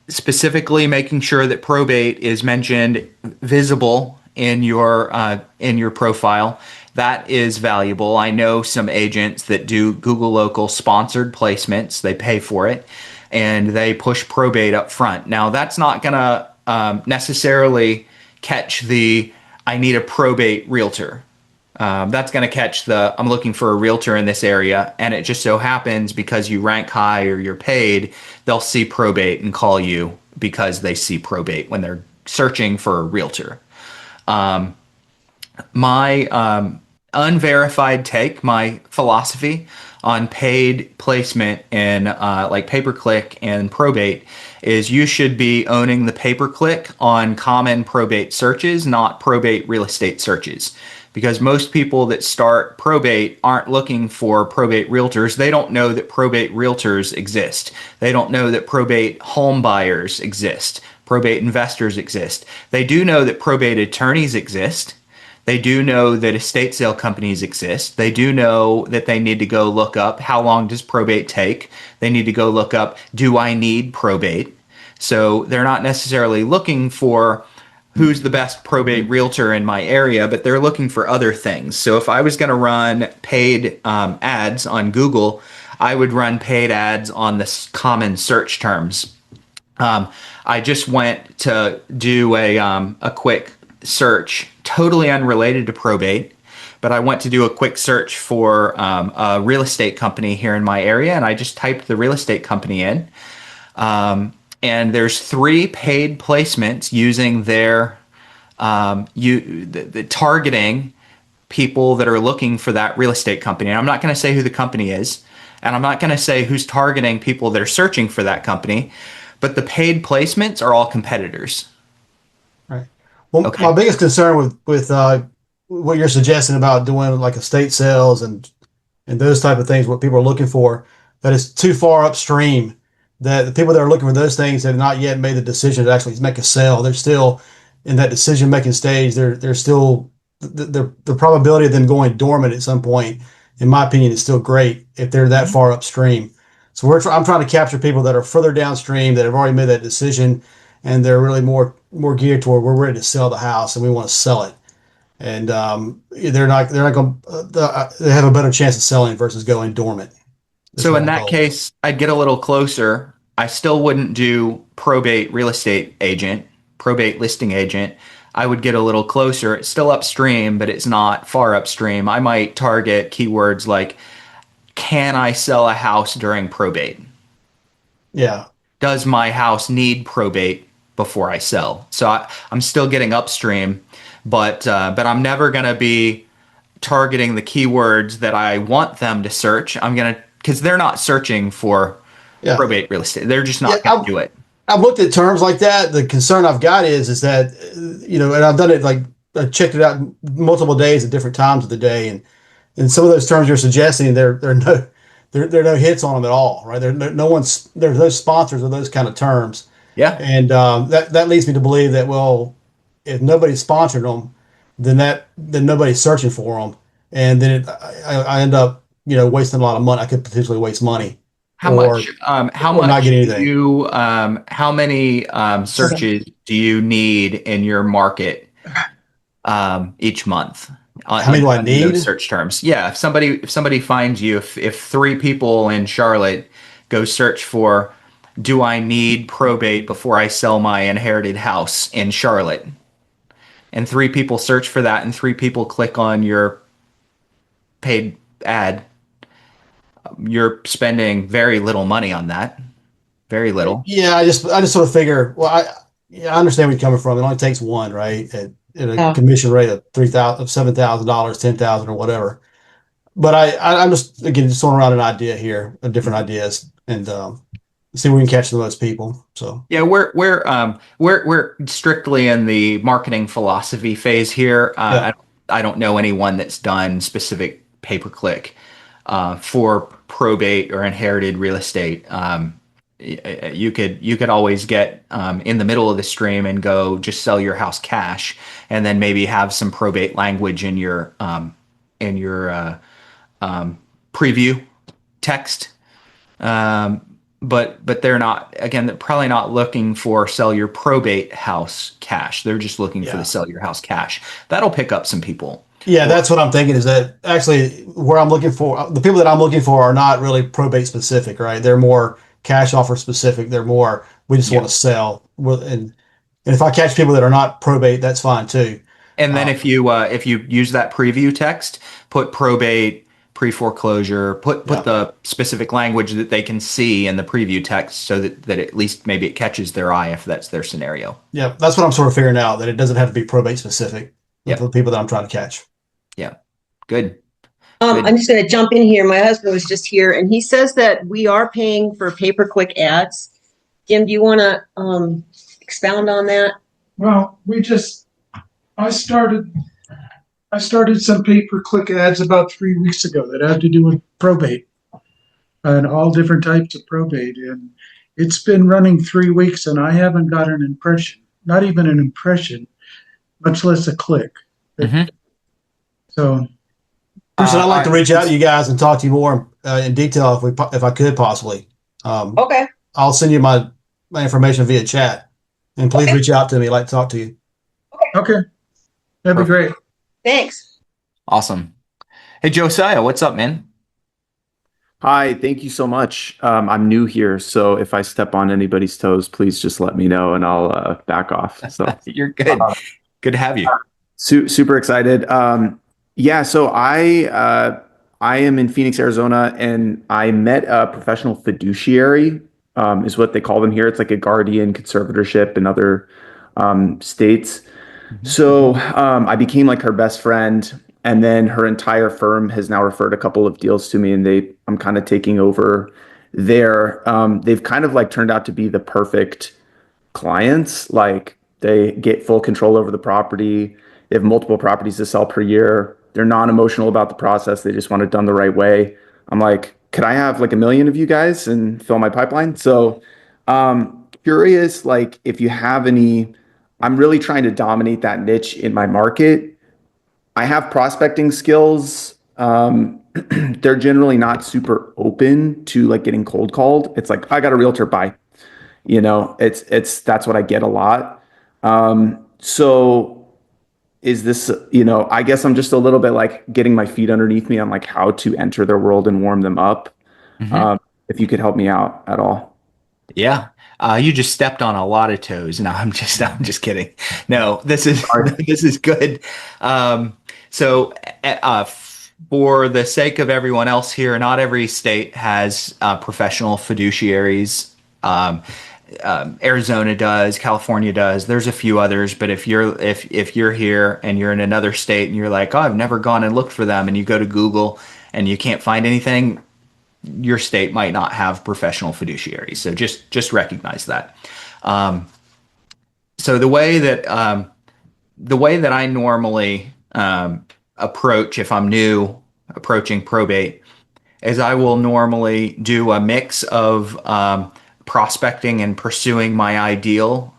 specifically making sure that probate is mentioned visible in your profile. That is valuable. I know some agents that do Google local sponsored placements. They pay for it and they push probate up front. Now that's not gonna necessarily catch the I need a probate realtor. That's going to catch the I'm looking for a realtor in this area. And it just so happens because you rank high or you're paid, they'll see probate and call you because they see probate when they're searching for a realtor. My unverified take, my philosophy on paid placement in like pay-per-click and probate is you should be owning the pay-per-click on common probate searches, not probate real estate searches. Because most people that start probate aren't looking for probate realtors. They don't know that probate realtors exist. They don't know that probate home buyers exist. Probate investors exist. They do know that probate attorneys exist. They do know that estate sale companies exist. They do know that they need to go look up how long does probate take. They need to go look up, do I need probate? So they're not necessarily looking for who's the best probate realtor in my area, but they're looking for other things. So if I was going to run paid ads on Google, I would run paid ads on the common search terms. I just went to do a quick search, totally unrelated to probate, but I went to do a quick search for a real estate company here in my area, and I just typed the real estate company in. And there's 3 paid placements using their the targeting people that are looking for that real estate company. And I'm not going to say who the company is, and I'm not going to say who's targeting people that are searching for that company, but the paid placements are all competitors. Right. Well, Okay. my biggest concern with what you're suggesting about doing like estate sales and those type of things, what people are looking for, that is too far upstream. That the people that are looking for those things have not yet made the decision to actually make a sale. They're still in that decision making stage. They're still the probability of them going dormant at some point, in my opinion, is still great if they're that far upstream. So I'm trying to capture people that are further downstream that have already made that decision, and they're really more geared toward we're ready to sell the house and we want to sell it, and they're not going they have a better chance of selling versus going dormant. So in that case, I'd get a little closer. I still wouldn't do probate real estate agent, probate listing agent. I would get a little closer. It's still upstream, but it's not far upstream. I might target keywords like, can I sell a house during probate? Yeah. Does my house need probate before I sell? So I'm still getting upstream, but I'm never going to be targeting the keywords that I want them to search. Because they're not searching for probate real estate. They're just not going to do it. I've looked at terms like that. The concern I've got is that, and I've done it, like I checked it out multiple days at different times of the day. And some of those terms you're suggesting, there are no hits on them at all, right? There's no sponsors of those kind of terms. Yeah. And that leads me to believe that, well, if nobody's sponsored them, then nobody's searching for them. And then I end up, wasting a lot of money. I could potentially waste money. How much not get anything. How many searches do you need in your market each month? How many do I need? Those search terms. Yeah. If somebody finds you, if 3 people in Charlotte go search for, do I need probate before I sell my inherited house in Charlotte? And 3 people search for that and 3 people click on your paid ad, you're spending very little money on that. Very little. Yeah, I just sort of figure. Well, I understand where you're coming from. It only takes one, right? At a commission rate of $7,000, $10,000, or whatever. But I'm just throwing around an idea here, different ideas, and see if we can catch the most people. So yeah, we're strictly in the marketing philosophy phase here. I don't know anyone that's done specific pay-per-click for probate or inherited real estate. You could always get in the middle of the stream and go just sell your house cash, and then maybe have some probate language in your preview text. But they're not, again, they're probably not looking for sell your probate house cash. They're just looking for the sell your house cash. That'll pick up some people. Yeah, that's what I'm thinking, is that actually where I'm looking for, the people that I'm looking for are not really probate specific, right? They're more cash offer specific. They're more, we just want to sell. And And if I catch people that are not probate, that's fine too. And then if you use that preview text, put probate, pre-foreclosure, put Yeah. the specific language that they can see in the preview text, so that at least maybe it catches their eye if that's their scenario. Yeah, that's what I'm sort of figuring out, that it doesn't have to be probate specific for the people that I'm trying to catch. Yeah, good. I'm just going to jump in here. My husband was just here, and he says that we are paying for pay-per-click ads. Jim, do you want to expound on that? Well, I started some pay-per-click ads about 3 weeks ago that had to do with probate and all different types of probate. And it's been running 3 weeks and I haven't got an impression, not even an impression, much less a click. So, Bruce, I'd like to reach out to you guys and talk to you more in detail if I could possibly. Okay. I'll send you my information via chat, and please reach out to me. I'd like to talk to you. okay, that'd be great. Thanks. Awesome. Hey, Josiah, what's up, man? Hi, thank you so much. I'm new here, so if I step on anybody's toes, please just let me know and I'll back off. So You're good. Good to have you. super excited. Yeah, so I am in Phoenix, Arizona, and I met a professional fiduciary, is what they call them here. It's like a guardian conservatorship in other states. So I became like her best friend, and then her entire firm has now referred a couple of deals to me, and I'm kind of taking over there. They've kind of like turned out to be the perfect clients. Like they get full control over the property. They have multiple properties to sell per year. They're non-emotional about the process. They just want it done the right way. I'm like, could I have like 1 million of you guys and fill my pipeline? So curious, like if you have any, I'm really trying to dominate that niche in my market. I have prospecting skills. They're generally not super open to like getting cold called. It's like, I got a realtor, buy. That's what I get a lot. So is this, I guess I'm just a little bit like getting my feet underneath me on like how to enter their world and warm them up. If you could help me out at all. Yeah. You just stepped on a lot of toes. No, I'm just kidding. No, this is good. So, for the sake of everyone else here, not every state has professional fiduciaries. Arizona does, California does. There's a few others, but if you're here and you're in another state and you're like, oh, I've never gone and looked for them, and you go to Google and you can't find anything, your state might not have professional fiduciaries. So just recognize that. So the way that I normally approach, if I'm new approaching probate, is I will normally do a mix of prospecting and pursuing my ideal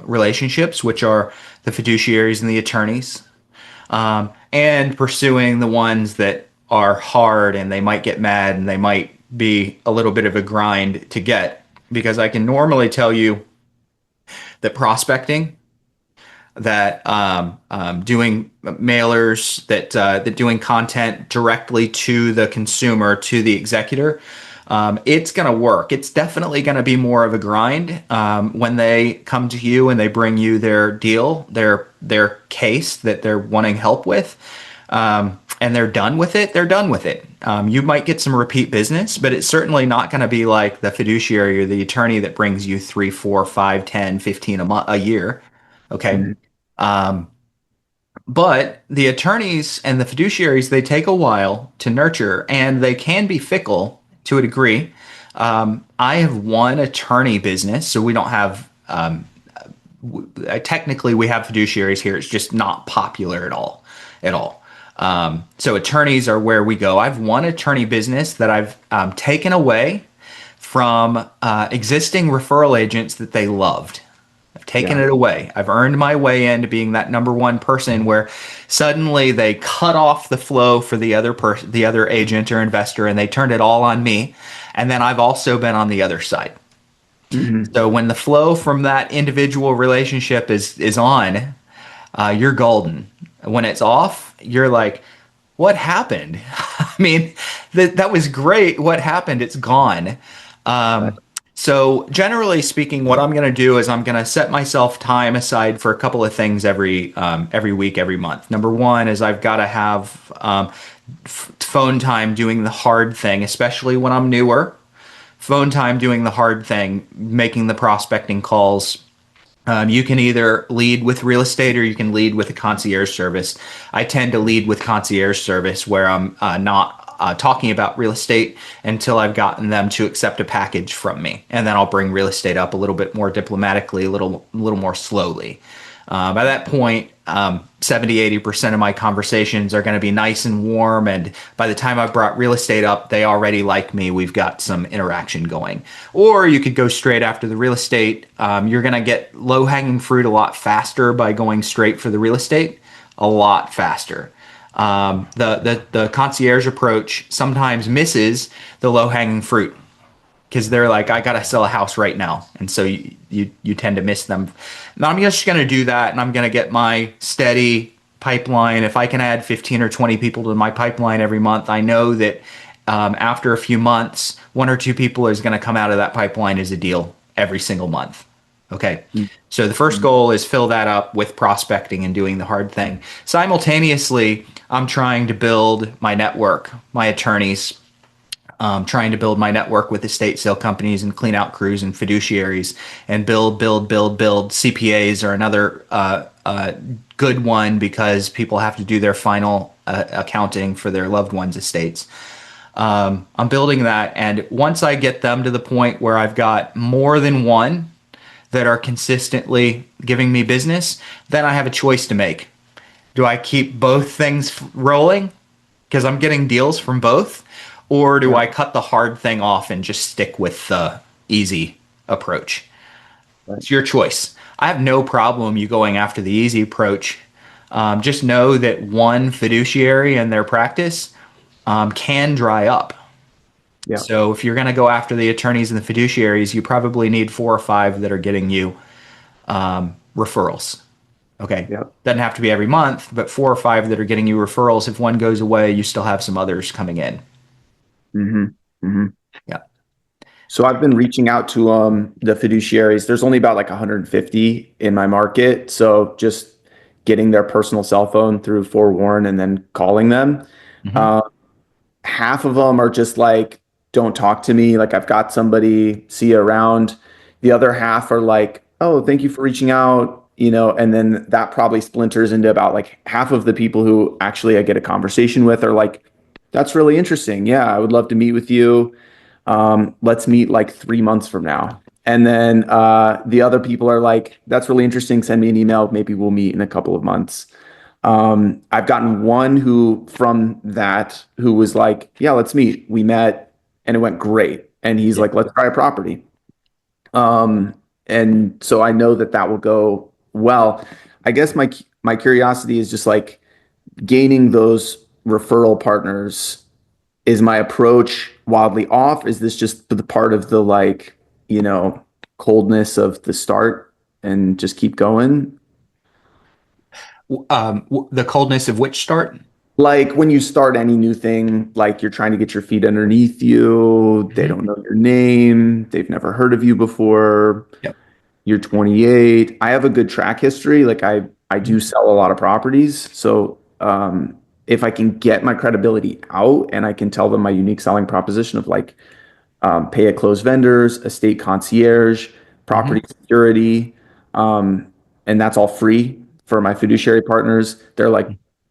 relationships, which are the fiduciaries and the attorneys, and pursuing the ones that are hard and they might get mad and they might be a little bit of a grind to get, because I can normally tell you that prospecting, that doing mailers, that doing content directly to the consumer, to the executor, it's going to work. It's definitely going to be more of a grind when they come to you and they bring you their deal, their case that they're wanting help with, and they're done with it. They're done with it. You might get some repeat business, but it's certainly not going to be like the fiduciary or the attorney that brings you 3, 4, 5, 10, 15 a year. Okay. But the attorneys and the fiduciaries, they take a while to nurture, and they can be fickle to a degree. I have one attorney business, so we don't have, technically we have fiduciaries here. It's just not popular at all. So attorneys are where we go. I've one attorney business that I've taken away from existing referral agents that they loved. I've taken it away. I've earned my way into being that number one person where suddenly they cut off the flow for the other agent or investor, and they turned it all on me. And then I've also been on the other side. So when the flow from that individual relationship is on, you're golden. When it's off, you're like, what happened? I mean, that was great. What happened? It's gone. So generally speaking, what I'm going to do is I'm going to set myself time aside for a couple of things every week, every month. Number one is I've got to have phone time doing the hard thing, especially when I'm newer. Phone time doing the hard thing, making the prospecting calls. You can either lead with real estate or you can lead with a concierge service. I tend to lead with concierge service where I'm not talking about real estate until I've gotten them to accept a package from me. And then I'll bring real estate up a little bit more diplomatically, a little more slowly. By that point, 70-80% of my conversations are going to be nice and warm. And by the time I've brought real estate up, they already like me. We've got some interaction going. Or you could go straight after the real estate. You're going to get low-hanging fruit a lot faster by going straight for the real estate, a lot faster. The concierge approach sometimes misses the low-hanging fruit, because they're like, I got to sell a house right now. And so you tend to miss them. Now I'm just going to do that, and I'm going to get my steady pipeline. If I can add 15 or 20 people to my pipeline every month, I know that after a few months, one or two people is going to come out of that pipeline as a deal every single month. Okay. So the first goal is fill that up with prospecting and doing the hard thing. Simultaneously, I'm trying to build my network, my attorneys, trying to build my network with estate sale companies and clean out crews and fiduciaries, and build. CPAs are another good one, because people have to do their final accounting for their loved ones' estates. I'm building that, and once I get them to the point where I've got more than one that are consistently giving me business, then I have a choice to make. Do I keep both things rolling because I'm getting deals from both? Or do I cut the hard thing off and just stick with the easy approach? It's your choice. I have no problem you going after the easy approach. Just know that one fiduciary in their practice can dry up. Yeah. So if you're going to go after the attorneys and the fiduciaries, you probably need 4 or 5 that are getting you referrals. Okay. Yep. Doesn't have to be every month, but 4 or 5 that are getting you referrals. If one goes away, you still have some others coming in. Mm-hmm. Mm-hmm. Yeah. So I've been reaching out to the fiduciaries. There's only about like 150 in my market. So just getting their personal cell phone through Forewarn and then calling them. Mm-hmm. Half of them are just like, don't talk to me. Like, I've got somebody, see you around. The other half are like, oh, thank you for reaching out, and then that probably splinters into about like half of the people who actually I get a conversation with are like, that's really interesting. Yeah, I would love to meet with you. Let's meet like 3 months from now. And then the other people are like, that's really interesting. Send me an email. Maybe we'll meet in a couple of months. I've gotten one who was like, yeah, let's meet. We met and it went great. And he's like, let's buy a property. And so I know that will go well. I guess my curiosity is just like gaining those referral partners. Is my approach wildly off? Is this just the part of the coldness of the start and just keep going? The coldness of which start? Like when you start any new thing, like you're trying to get your feet underneath you. They don't know your name. They've never heard of you before. Yep. You're 28. I have a good track history. Like I do sell a lot of properties. So if I can get my credibility out and I can tell them my unique selling proposition of like pay at close vendors, estate concierge, property security, and that's all free for my fiduciary partners, they're like,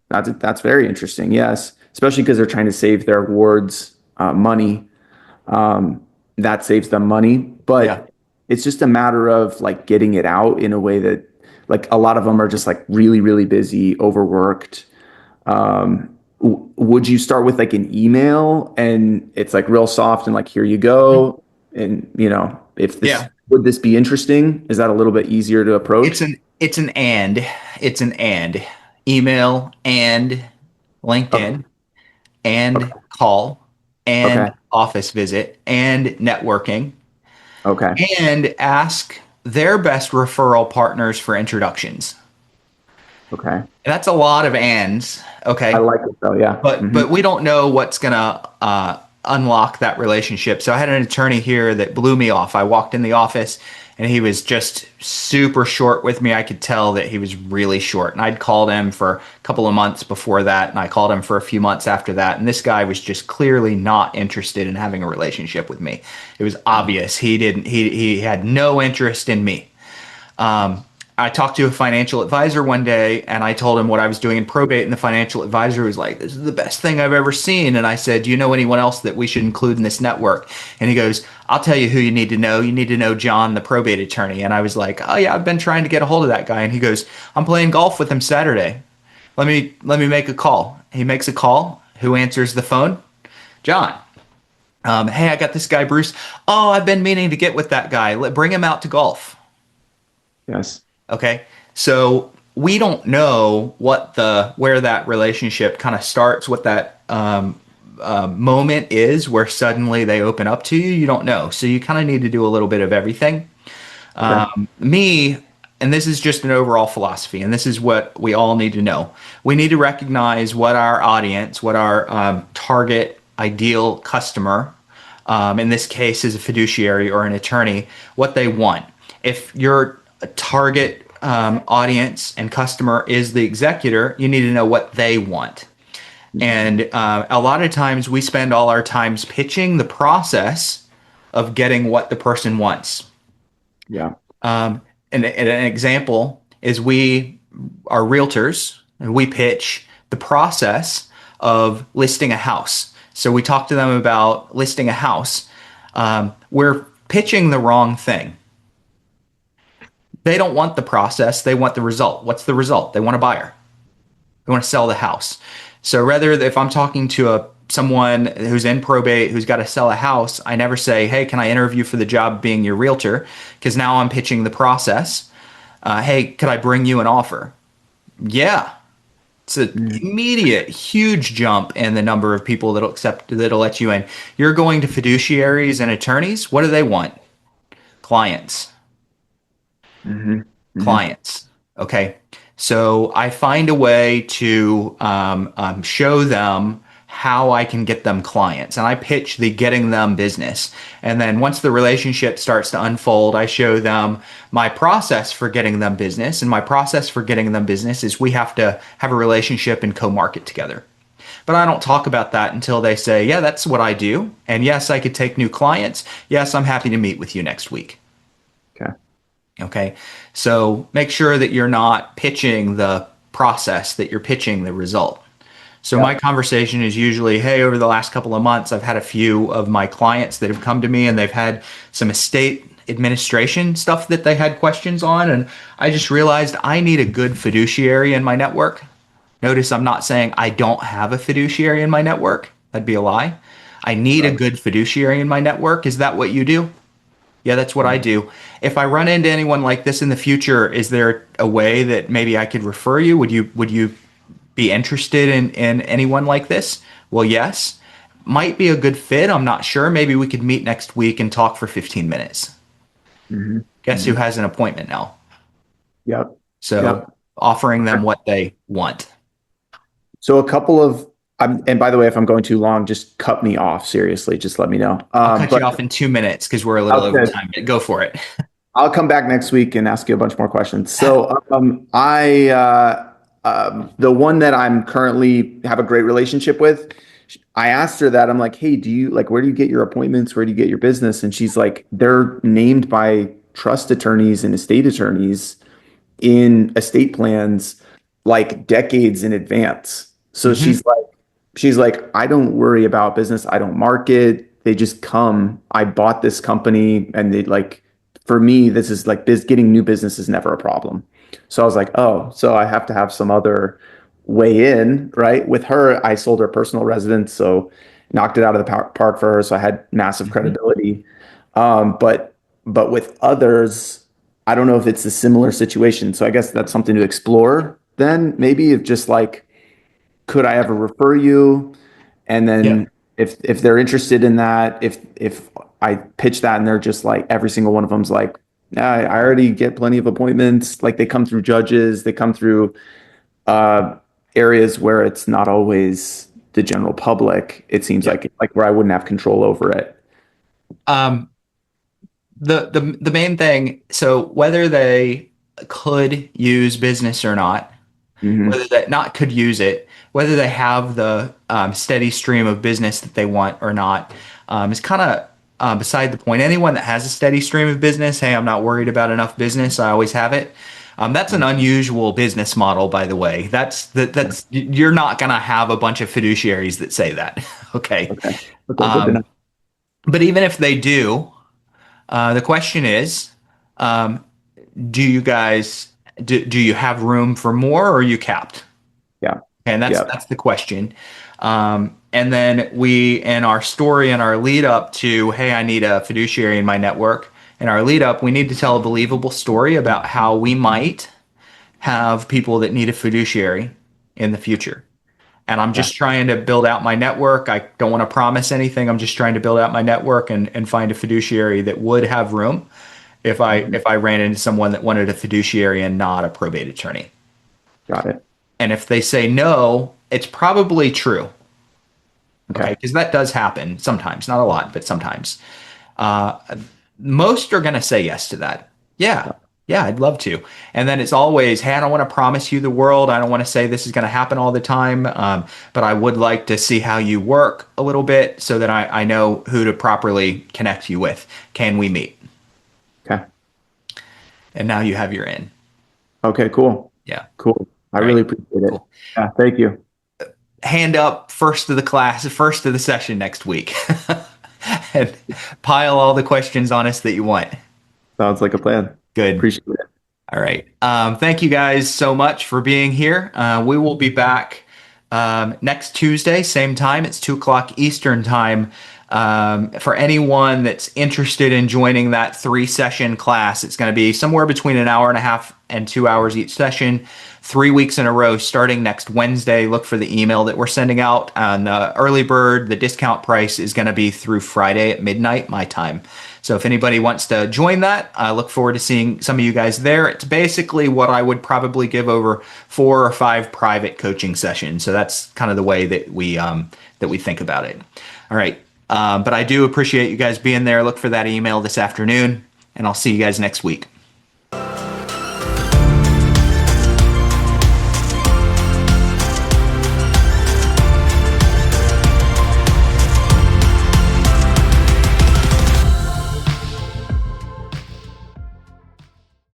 that's very interesting. Yes, especially because they're trying to save their wards money. That saves them money, but it's just a matter of like getting it out in a way that like a lot of them are just like really, really busy, overworked. Would you start with like an email and it's like real soft and like, here you go. And if this, would this be interesting? Is that a little bit easier to approach? It's an and email and LinkedIn and call and office visit and networking. Okay. And ask their best referral partners for introductions. Okay. And that's a lot of ands. Okay. I like it though. Yeah. But we don't know what's gonna unlock that relationship. So I had an attorney here that blew me off. I walked in the office and he was just super short with me. I could tell that he was really short. And I'd called him for a couple of months before that, and I called him for a few months after that. And this guy was just clearly not interested in having a relationship with me. It was obvious. He had no interest in me. I talked to a financial advisor one day and I told him what I was doing in probate, and the financial advisor was like, "This is the best thing I've ever seen." And I said, "Do you know anyone else that we should include in this network?" And he goes, "I'll tell you who you need to know. You need to know John, the probate attorney." And I was like, "Oh yeah, I've been trying to get a hold of that guy." And he goes, "I'm playing golf with him Saturday. Let me make a call." He makes a call. Who answers the phone? John. "Hey, I got this guy, Bruce. Oh, I've been meaning to get with that guy. Bring him out to golf." Yes. Okay. So we don't know where that relationship kind of starts, what that moment is where suddenly they open up to you. You don't know. So you kind of need to do a little bit of everything. Me, and this is just an overall philosophy, and this is what we all need to know. We need to recognize what our audience, what our target ideal customer, in this case is a fiduciary or an attorney, what they want. If your target audience and customer is the executor, you need to know what they want. And a lot of times we spend all our times pitching the process of getting what the person wants. Yeah. And an example is we are realtors and we pitch the process of listing a house. So we talk to them about listing a house. We're pitching the wrong thing. They don't want the process. They want the result. What's the result? They want a buyer. They want to sell the house. So rather, if I'm talking to someone who's in probate, who's got to sell a house, I never say, "Hey, can I interview for the job of being your realtor?" Because now I'm pitching the process. "Hey, could I bring you an offer?" Yeah. It's an immediate, huge jump in the number of people that'll let you in. You're going to fiduciaries and attorneys. What do they want? Clients. Clients. Okay. So I find a way to show them how I can get them clients, and I pitch the getting them business. And then once the relationship starts to unfold, I show them my process for getting them business. And my process for getting them business is we have to have a relationship and co-market together. But I don't talk about that until they say, "Yeah, that's what I do. And yes, I could take new clients. Yes, I'm happy to meet with you next week." Okay. Okay. So make sure that you're not pitching the process, that you're pitching the result. So my conversation is usually, "Hey, over the last couple of months, I've had a few of my clients that have come to me and they've had some estate administration stuff that they had questions on. And I just realized I need a good fiduciary in my network." Notice I'm not saying I don't have a fiduciary in my network. That'd be a lie. I need a good fiduciary in my network. Is that what you do? Yeah, that's what I do. If I run into anyone like this in the future, is there a way that maybe I could refer you? Would you be interested in anyone like this? Well, yes. Might be a good fit. I'm not sure. Maybe we could meet next week and talk for 15 minutes. Guess who has an appointment now? Yep. So offering them what they want. So a couple of, and by the way, if I'm going too long, just cut me off. Seriously, just let me know. I'll cut you off in 2 minutes because we're a little over time. Go for it. I'll come back next week and ask you a bunch more questions. So the one that I'm currently have a great relationship with, I asked her that. I'm like, "Hey, where do you get your appointments? Where do you get your business?" And she's like, "They're named by trust attorneys and estate attorneys in estate plans like decades in advance." So she's like, "I don't worry about business. I don't market. They just come. I bought this company and they for me, this is like getting new business is never a problem." So I was like, "Oh, so I have to have some other way in," right? With her, I sold her personal residence, so knocked it out of the park for her. So I had massive credibility. But with others, I don't know if it's a similar situation. So I guess that's something to explore. Then maybe if just could I ever refer you? And then if they're interested in that, if I pitch that and they're just like, every single one of them's like, "Nah, I already get plenty of appointments." Like they come through judges, they come through areas where it's not always the general public, it seems like where I wouldn't have control over it. The main thing, so whether they could use business or not, whether they not could use it, whether they have the steady stream of business that they want or not, is kind of beside the point. Anyone that has a steady stream of business, hey, I'm not worried about enough business, I always have it. That's an unusual business model, by the way. That's you're not going to have a bunch of fiduciaries that say that. Okay. Okay. Good to know. But even if they do, the question is, do you guys do you have room for more, or are you capped? Yeah. And that's the question. And then we, in our story and our lead up to, hey, I need a fiduciary in my network. In our lead up, we need to tell a believable story about how we might have people that need a fiduciary in the future. And I'm just trying to build out my network. I don't want to promise anything. I'm just trying to build out my network and find a fiduciary that would have room if I ran into someone that wanted a fiduciary and not a probate attorney. Got it. And if they say no, it's probably true. Okay. Because that does happen sometimes, not a lot, but sometimes. Most are going to say yes to that. Yeah, I'd love to. And then it's always, hey, I don't want to promise you the world. I don't want to say this is going to happen all the time, but I would like to see how you work a little bit so that I know who to properly connect you with. Can we meet? Okay. And now you have your in. Okay, cool. Yeah. Cool. I really appreciate it. Cool. Yeah, thank you. Hand up first of the session next week. And pile all the questions on us that you want. Sounds like a plan. Good. Appreciate it. All right. Thank you guys so much for being here. We will be back next Tuesday, same time. It's 2:00 Eastern time. For anyone that's interested in joining that 3-session class, it's going to be somewhere between an hour and a half and 2 hours each session, 3 weeks in a row, starting next Wednesday. Look for the email that we're sending out. On the early bird, the discount price is going to be through Friday at midnight, my time. So if anybody wants to join that, I look forward to seeing some of you guys there. It's basically what I would probably give over 4 or 5 private coaching sessions. So that's kind of the way that we think about it. All right. But I do appreciate you guys being there. Look for that email this afternoon, and I'll see you guys next week.